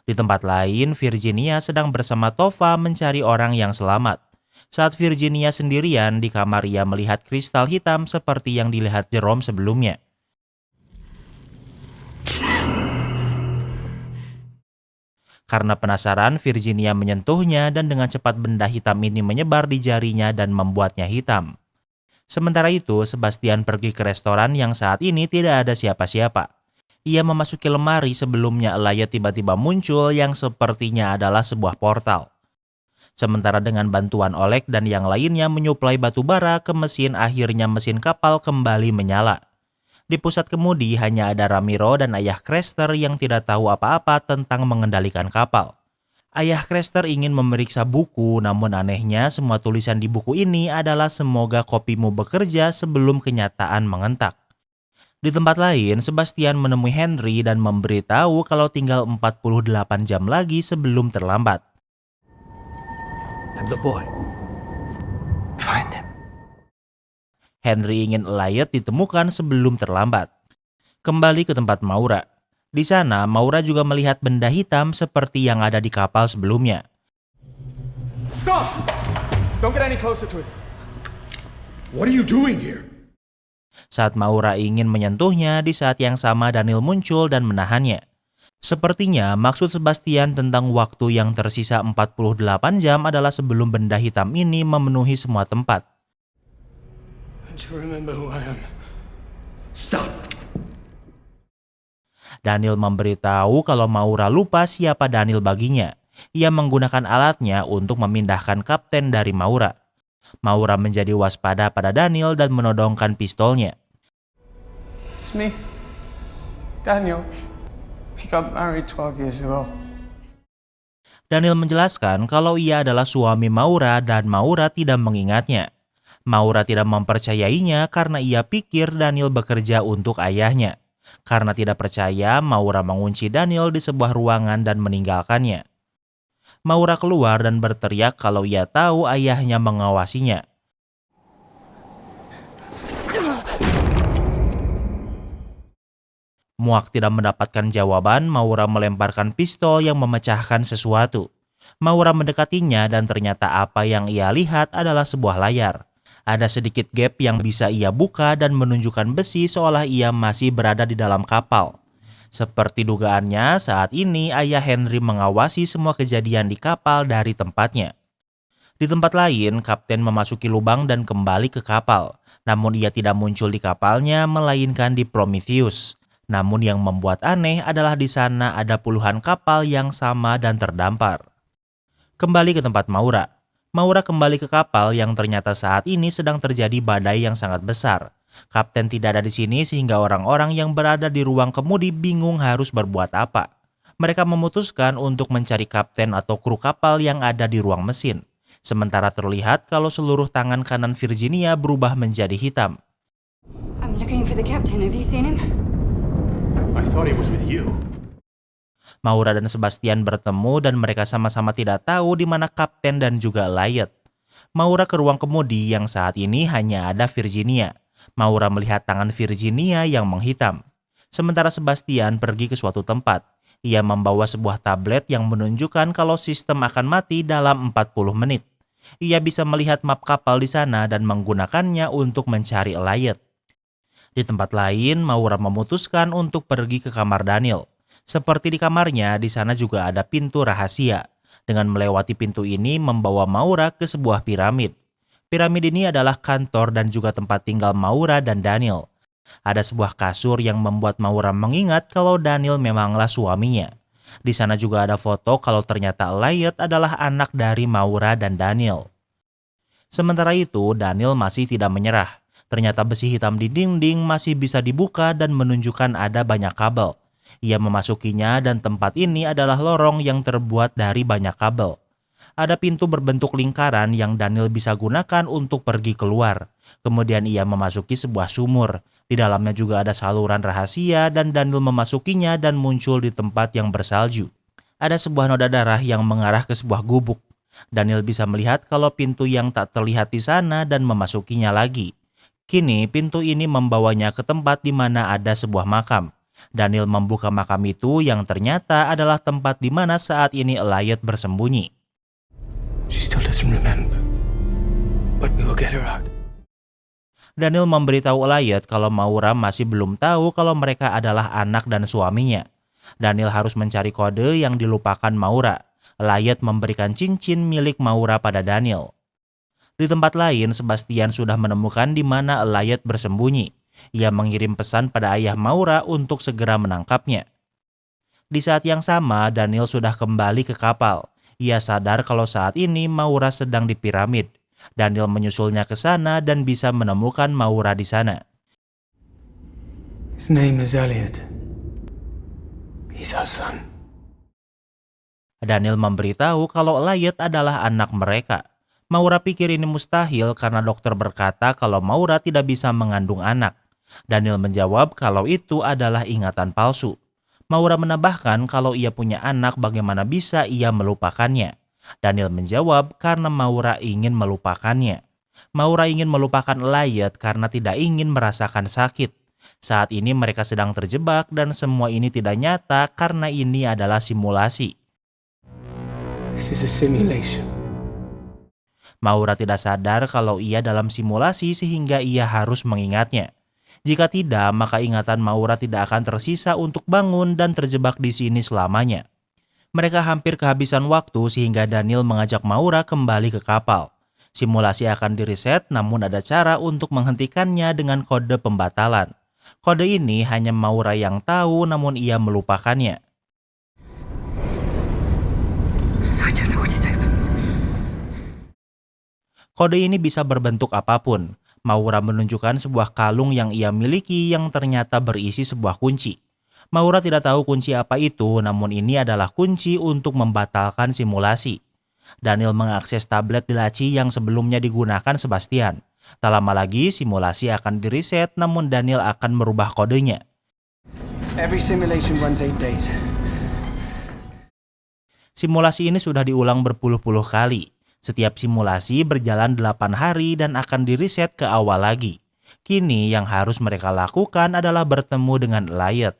Di tempat lain, Virginia sedang bersama Tova mencari orang yang selamat. Saat Virginia sendirian di kamar, ia melihat kristal hitam seperti yang dilihat Jerome sebelumnya. Karena penasaran, Virginia menyentuhnya dan dengan cepat benda hitam ini menyebar di jarinya dan membuatnya hitam. Sementara itu, Sebastian pergi ke restoran yang saat ini tidak ada siapa-siapa. Ia memasuki lemari sebelumnya Elliot tiba-tiba muncul yang sepertinya adalah sebuah portal. Sementara dengan bantuan Oleg dan yang lainnya menyuplai batu bara ke mesin, akhirnya mesin kapal kembali menyala. Di pusat kemudi hanya ada Ramiro dan ayah Craster yang tidak tahu apa-apa tentang mengendalikan kapal. Ayah Craster ingin memeriksa buku, namun anehnya semua tulisan di buku ini adalah semoga kopimu bekerja sebelum kenyataan mengentak. Di tempat lain, Sebastian menemui Henry dan memberitahu kalau tinggal 48 jam lagi sebelum terlambat. And the boy. Find him. Henry ingin Elliot ditemukan sebelum terlambat. Kembali ke tempat Maura. Di sana, Maura juga melihat benda hitam seperti yang ada di kapal sebelumnya. Stop! Don't get any closer to it. What are you doing here? Saat Maura ingin menyentuhnya, di saat yang sama Daniel muncul dan menahannya. Sepertinya maksud Sebastian tentang waktu yang tersisa 48 jam adalah sebelum benda hitam ini memenuhi semua tempat. Don't you remember who I am? Stop! Daniel memberitahu kalau Maura lupa siapa Daniel baginya. Ia menggunakan alatnya untuk memindahkan kapten dari Maura. Maura menjadi waspada pada Daniel dan menodongkan pistolnya. It's me, Daniel. We got married 12 years ago. Daniel menjelaskan kalau ia adalah suami Maura dan Maura tidak mengingatnya. Maura tidak mempercayainya karena ia pikir Daniel bekerja untuk ayahnya. Karena tidak percaya, Maura mengunci Daniel di sebuah ruangan dan meninggalkannya. Maura keluar dan berteriak kalau ia tahu ayahnya mengawasinya. Muak tidak mendapatkan jawaban, Maura melemparkan pistol yang memecahkan sesuatu. Maura mendekatinya dan ternyata apa yang ia lihat adalah sebuah layar. Ada sedikit gap yang bisa ia buka dan menunjukkan besi seolah ia masih berada di dalam kapal. Seperti dugaannya, saat ini ayah Henry mengawasi semua kejadian di kapal dari tempatnya. Di tempat lain, kapten memasuki lubang dan kembali ke kapal. Namun ia tidak muncul di kapalnya, melainkan di Prometheus. Namun yang membuat aneh adalah di sana ada puluhan kapal yang sama dan terdampar. Kembali ke tempat Maura. Maura kembali ke kapal yang ternyata saat ini sedang terjadi badai yang sangat besar. Kapten tidak ada di sini sehingga orang-orang yang berada di ruang kemudi bingung harus berbuat apa. Mereka memutuskan untuk mencari kapten atau kru kapal yang ada di ruang mesin. Sementara terlihat kalau seluruh tangan kanan Virginia berubah menjadi hitam. I'm looking for the captain. Have you seen him? I thought he was with you. Maura dan Sebastian bertemu dan mereka sama-sama tidak tahu di mana kapten dan juga Elliot. Maura ke ruang kemudi yang saat ini hanya ada Virginia. Maura melihat tangan Virginia yang menghitam. Sementara Sebastian pergi ke suatu tempat. Ia membawa sebuah tablet yang menunjukkan kalau sistem akan mati dalam 40 menit. Ia bisa melihat map kapal di sana dan menggunakannya untuk mencari Elliot. Di tempat lain, Maura memutuskan untuk pergi ke kamar Daniel. Seperti di kamarnya, di sana juga ada pintu rahasia. Dengan melewati pintu ini membawa Maura ke sebuah piramid. Piramid ini adalah kantor dan juga tempat tinggal Maura dan Daniel. Ada sebuah kasur yang membuat Maura mengingat kalau Daniel memanglah suaminya. Di sana juga ada foto kalau ternyata Elliot adalah anak dari Maura dan Daniel. Sementara itu, Daniel masih tidak menyerah. Ternyata besi hitam di dinding masih bisa dibuka dan menunjukkan ada banyak kabel. Ia memasukinya dan tempat ini adalah lorong yang terbuat dari banyak kabel. Ada pintu berbentuk lingkaran yang Daniel bisa gunakan untuk pergi keluar. Kemudian ia memasuki sebuah sumur. Di dalamnya juga ada saluran rahasia dan Daniel memasukinya dan muncul di tempat yang bersalju. Ada sebuah noda darah yang mengarah ke sebuah gubuk. Daniel bisa melihat kalau pintu yang tak terlihat di sana dan memasukinya lagi. Kini pintu ini membawanya ke tempat di mana ada sebuah makam. Daniel membuka makam itu yang ternyata adalah tempat di mana saat ini Elliot bersembunyi. She still doesn't remember, but we will get her out. Daniel memberitahu Elliot kalau Maura masih belum tahu kalau mereka adalah anak dan suaminya. Daniel harus mencari kode yang dilupakan Maura. Elliot memberikan cincin milik Maura pada Daniel. Di tempat lain, Sebastian sudah menemukan di mana Elliot bersembunyi. Ia mengirim pesan pada ayah Maura untuk segera menangkapnya. Di saat yang sama, Daniel sudah kembali ke kapal. Ia sadar kalau saat ini Maura sedang di piramid. Daniel menyusulnya ke sana dan bisa menemukan Maura di sana. His name is Elliot. He's our son. Daniel memberitahu kalau Elliot adalah anak mereka. Maura pikir ini mustahil karena dokter berkata kalau Maura tidak bisa mengandung anak. Daniel menjawab kalau itu adalah ingatan palsu. Maura menambahkan kalau ia punya anak bagaimana bisa ia melupakannya. Daniel menjawab karena Maura ingin melupakannya. Maura ingin melupakan Elliot karena tidak ingin merasakan sakit. Saat ini mereka sedang terjebak dan semua ini tidak nyata karena ini adalah simulasi. This is a simulation. Maura tidak sadar kalau ia dalam simulasi sehingga ia harus mengingatnya. Jika tidak, maka ingatan Maura tidak akan tersisa untuk bangun dan terjebak di sini selamanya. Mereka hampir kehabisan waktu sehingga Daniel mengajak Maura kembali ke kapal. Simulasi akan direset namun ada cara untuk menghentikannya dengan kode pembatalan. Kode ini hanya Maura yang tahu namun ia melupakannya. I don't know what it opens. Kode ini bisa berbentuk apapun. Maura menunjukkan sebuah kalung yang ia miliki yang ternyata berisi sebuah kunci. Maura tidak tahu kunci apa itu, namun ini adalah kunci untuk membatalkan simulasi. Daniel mengakses tablet di laci yang sebelumnya digunakan Sebastian. Tak lama lagi simulasi akan direset, namun Daniel akan merubah kodenya. Every simulation runs 8 days. Simulasi ini sudah diulang berpuluh-puluh kali. Setiap simulasi berjalan 8 hari dan akan direset ke awal lagi. Kini yang harus mereka lakukan adalah bertemu dengan Elliot.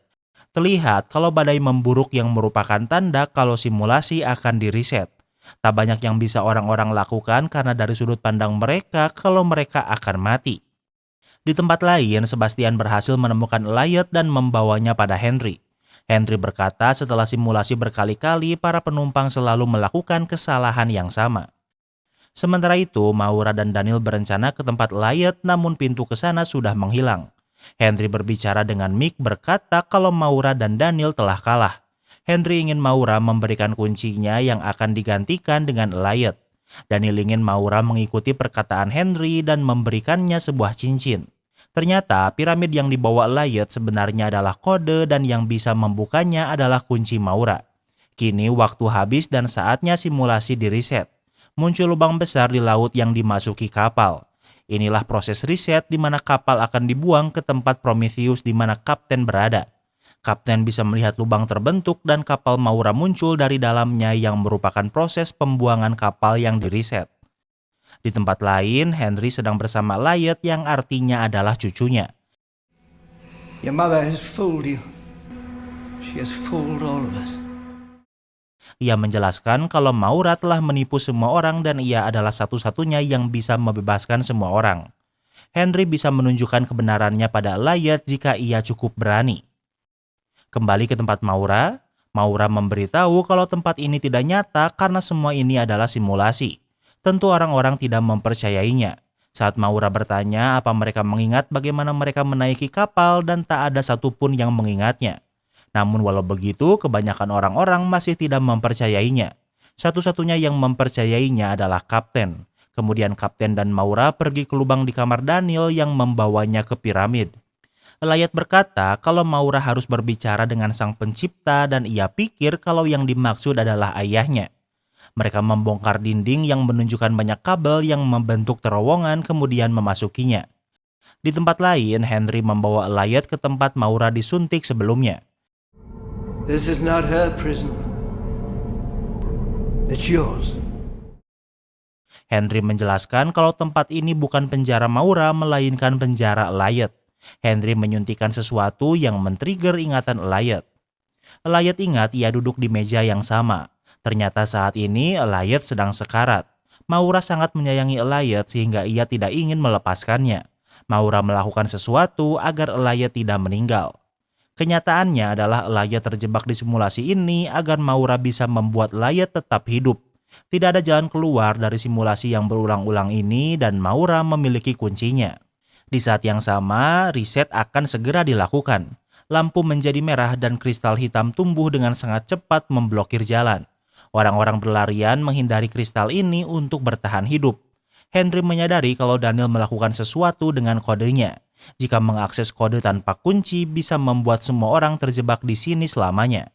Terlihat kalau badai memburuk yang merupakan tanda kalau simulasi akan direset. Tak banyak yang bisa orang-orang lakukan karena dari sudut pandang mereka kalau mereka akan mati. Di tempat lain, Sebastian berhasil menemukan Elliot dan membawanya pada Henry. Henry berkata setelah simulasi berkali-kali, para penumpang selalu melakukan kesalahan yang sama. Sementara itu, Maura dan Daniel berencana ke tempat Elliot namun pintu ke sana sudah menghilang. Henry berbicara dengan Mick berkata kalau Maura dan Daniel telah kalah. Henry ingin Maura memberikan kuncinya yang akan digantikan dengan Elliot. Daniel ingin Maura mengikuti perkataan Henry dan memberikannya sebuah cincin. Ternyata piramid yang dibawa Elliot sebenarnya adalah kode dan yang bisa membukanya adalah kunci Maura. Kini waktu habis dan saatnya simulasi direset. Muncul lubang besar di laut yang dimasuki kapal. Inilah proses riset di mana kapal akan dibuang ke tempat Prometheus di mana kapten berada. Kapten bisa melihat lubang terbentuk dan kapal Maura muncul dari dalamnya yang merupakan proses pembuangan kapal yang diriset. Di tempat lain, Henry sedang bersama Elliot yang artinya adalah cucunya. Your mother has fooled you. She has fooled all of us. Ia menjelaskan kalau Maura telah menipu semua orang dan ia adalah satu-satunya yang bisa membebaskan semua orang. Henry bisa menunjukkan kebenarannya pada Elliot jika ia cukup berani. Kembali ke tempat Maura, Maura memberitahu kalau tempat ini tidak nyata karena semua ini adalah simulasi. Tentu orang-orang tidak mempercayainya. Saat Maura bertanya apa mereka mengingat bagaimana mereka menaiki kapal dan tak ada satupun yang mengingatnya. Namun walau begitu, kebanyakan orang-orang masih tidak mempercayainya. Satu-satunya yang mempercayainya adalah kapten. Kemudian kapten dan Maura pergi ke lubang di kamar Daniel yang membawanya ke piramid. Elliot berkata kalau Maura harus berbicara dengan sang pencipta dan ia pikir kalau yang dimaksud adalah ayahnya. Mereka membongkar dinding yang menunjukkan banyak kabel yang membentuk terowongan kemudian memasukinya. Di tempat lain, Henry membawa Elliot ke tempat Maura disuntik sebelumnya. This is not her prison. It's yours. Henry menjelaskan kalau tempat ini bukan penjara Maura, melainkan penjara Elliot. Henry menyuntikkan sesuatu yang men-trigger ingatan Elliot. Elliot ingat ia duduk di meja yang sama. Ternyata saat ini Elliot sedang sekarat. Maura sangat menyayangi Elliot sehingga ia tidak ingin melepaskannya. Maura melakukan sesuatu agar Elliot tidak meninggal. Kenyataannya adalah Elliot terjebak di simulasi ini agar Maura bisa membuat Elliot tetap hidup. Tidak ada jalan keluar dari simulasi yang berulang-ulang ini dan Maura memiliki kuncinya. Di saat yang sama, riset akan segera dilakukan. Lampu menjadi merah dan kristal hitam tumbuh dengan sangat cepat memblokir jalan. Orang-orang berlarian menghindari kristal ini untuk bertahan hidup. Henry menyadari kalau Daniel melakukan sesuatu dengan kodenya. Jika mengakses kode tanpa kunci bisa membuat semua orang terjebak di sini selamanya.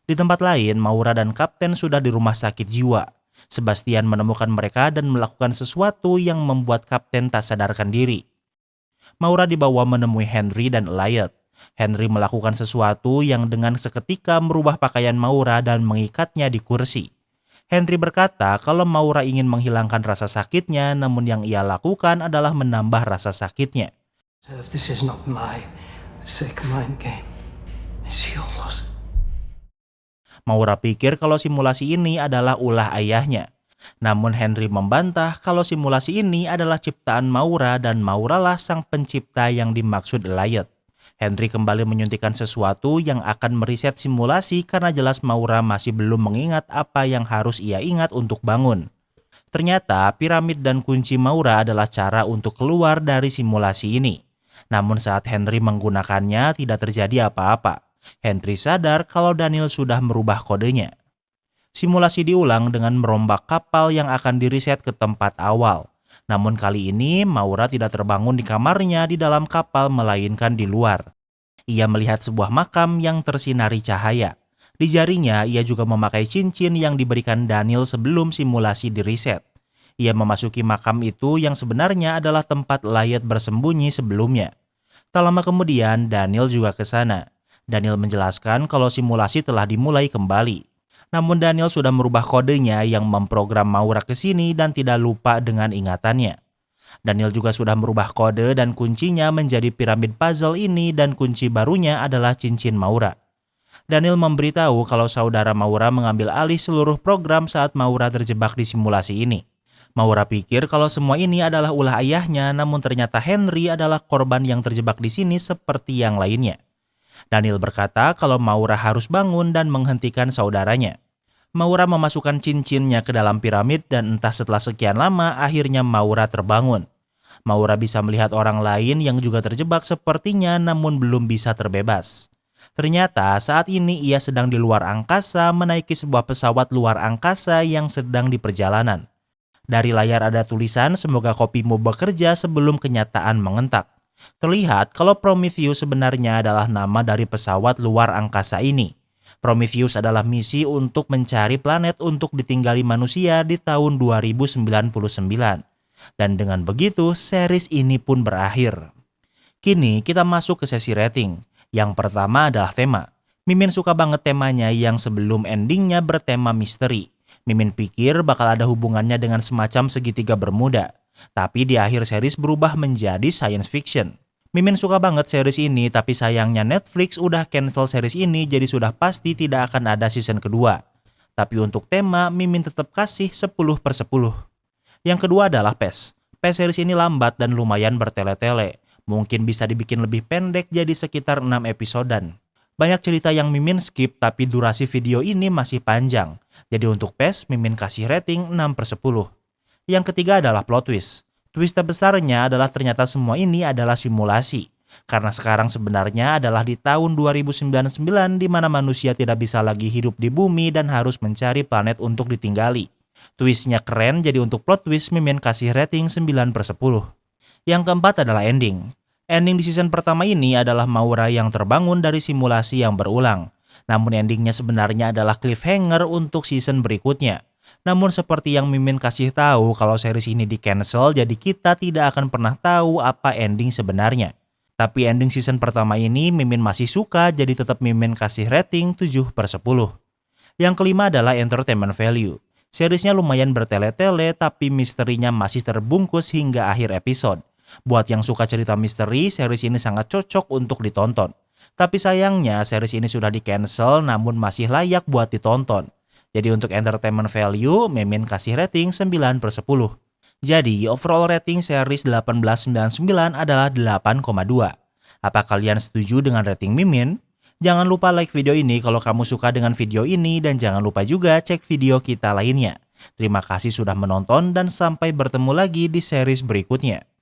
Di tempat lain, Maura dan Kapten sudah di rumah sakit jiwa. Sebastian menemukan mereka dan melakukan sesuatu yang membuat Kapten tak sadarkan diri. Maura dibawa menemui Henry dan Elliot. Henry melakukan sesuatu yang dengan seketika merubah pakaian Maura dan mengikatnya di kursi. Henry berkata kalau Maura ingin menghilangkan rasa sakitnya, namun yang ia lakukan adalah menambah rasa sakitnya. This is not my sick mind game. It's yours. Maura pikir kalau simulasi ini adalah ulah ayahnya. Namun Henry membantah kalau simulasi ini adalah ciptaan Maura dan Mauralah sang pencipta yang dimaksud Elliot. Henry kembali menyuntikkan sesuatu yang akan meriset simulasi karena jelas Maura masih belum mengingat apa yang harus ia ingat untuk bangun. Ternyata piramid dan kunci Maura adalah cara untuk keluar dari simulasi ini. Namun saat Henry menggunakannya tidak terjadi apa-apa. Henry sadar kalau Daniel sudah merubah kodenya. Simulasi diulang dengan merombak kapal yang akan diriset ke tempat awal. Namun kali ini Maura tidak terbangun di kamarnya di dalam kapal melainkan di luar. Ia melihat sebuah makam yang tersinari cahaya. Di jarinya ia juga memakai cincin yang diberikan Daniel sebelum simulasi diriset. Ia memasuki makam itu yang sebenarnya adalah tempat Elliot bersembunyi sebelumnya. Tak lama kemudian Daniel juga ke sana. Daniel menjelaskan kalau simulasi telah dimulai kembali. Namun Daniel sudah merubah kodenya yang memprogram Maura ke sini dan tidak lupa dengan ingatannya. Daniel juga sudah merubah kode dan kuncinya menjadi piramid puzzle ini dan kunci barunya adalah cincin Maura. Daniel memberitahu kalau saudara Maura mengambil alih seluruh program saat Maura terjebak di simulasi ini. Maura pikir kalau semua ini adalah ulah ayahnya, namun ternyata Henry adalah korban yang terjebak di sini seperti yang lainnya. Daniel berkata kalau Maura harus bangun dan menghentikan saudaranya. Maura memasukkan cincinnya ke dalam piramid dan entah setelah sekian lama akhirnya Maura terbangun. Maura bisa melihat orang lain yang juga terjebak sepertinya namun belum bisa terbebas. Ternyata saat ini ia sedang di luar angkasa menaiki sebuah pesawat luar angkasa yang sedang di perjalanan. Dari layar ada tulisan semoga kopimu bekerja sebelum kenyataan mengentak. Terlihat kalau Prometheus sebenarnya adalah nama dari pesawat luar angkasa ini. Prometheus adalah misi untuk mencari planet untuk ditinggali manusia di tahun 2099. Dan dengan begitu, series ini pun berakhir. Kini kita masuk ke sesi rating. Yang pertama adalah tema. Mimin suka banget temanya yang sebelum endingnya bertema misteri. Mimin pikir bakal ada hubungannya dengan semacam segitiga Bermuda. Tapi di akhir series berubah menjadi science fiction. Mimin suka banget series ini, tapi sayangnya Netflix udah cancel series ini, jadi sudah pasti tidak akan ada season kedua. Tapi untuk tema, Mimin tetap kasih 10/10. Yang kedua adalah PES. PES series ini lambat dan lumayan bertele-tele. Mungkin bisa dibikin lebih pendek jadi sekitar 6 episodan. Banyak cerita yang Mimin skip, tapi durasi video ini masih panjang. Jadi untuk PES, Mimin kasih rating 6/10. Yang ketiga adalah plot twist. Twist terbesarnya adalah ternyata semua ini adalah simulasi. Karena sekarang sebenarnya adalah di tahun 2099 di mana manusia tidak bisa lagi hidup di bumi dan harus mencari planet untuk ditinggali. Twistnya keren, jadi untuk plot twist Mimin kasih rating 9/10. Yang keempat adalah ending. Ending di season pertama ini adalah Maura yang terbangun dari simulasi yang berulang. Namun endingnya sebenarnya adalah cliffhanger untuk season berikutnya. Namun seperti yang Mimin kasih tahu kalau series ini di cancel, jadi kita tidak akan pernah tahu apa ending sebenarnya. Tapi ending season pertama ini Mimin masih suka, jadi tetap Mimin kasih rating 7/10. Yang kelima adalah entertainment value. Seriesnya lumayan bertele-tele, tapi misterinya masih terbungkus hingga akhir episode. Buat yang suka cerita misteri, series ini sangat cocok untuk ditonton. Tapi sayangnya series ini sudah di cancel namun masih layak buat ditonton. Jadi untuk entertainment value, Mimin kasih rating 9/10. Jadi overall rating series 1899 adalah 8,2. Apa kalian setuju dengan rating Mimin? Jangan lupa like video ini kalau kamu suka dengan video ini dan jangan lupa juga cek video kita lainnya. Terima kasih sudah menonton dan sampai bertemu lagi di series berikutnya.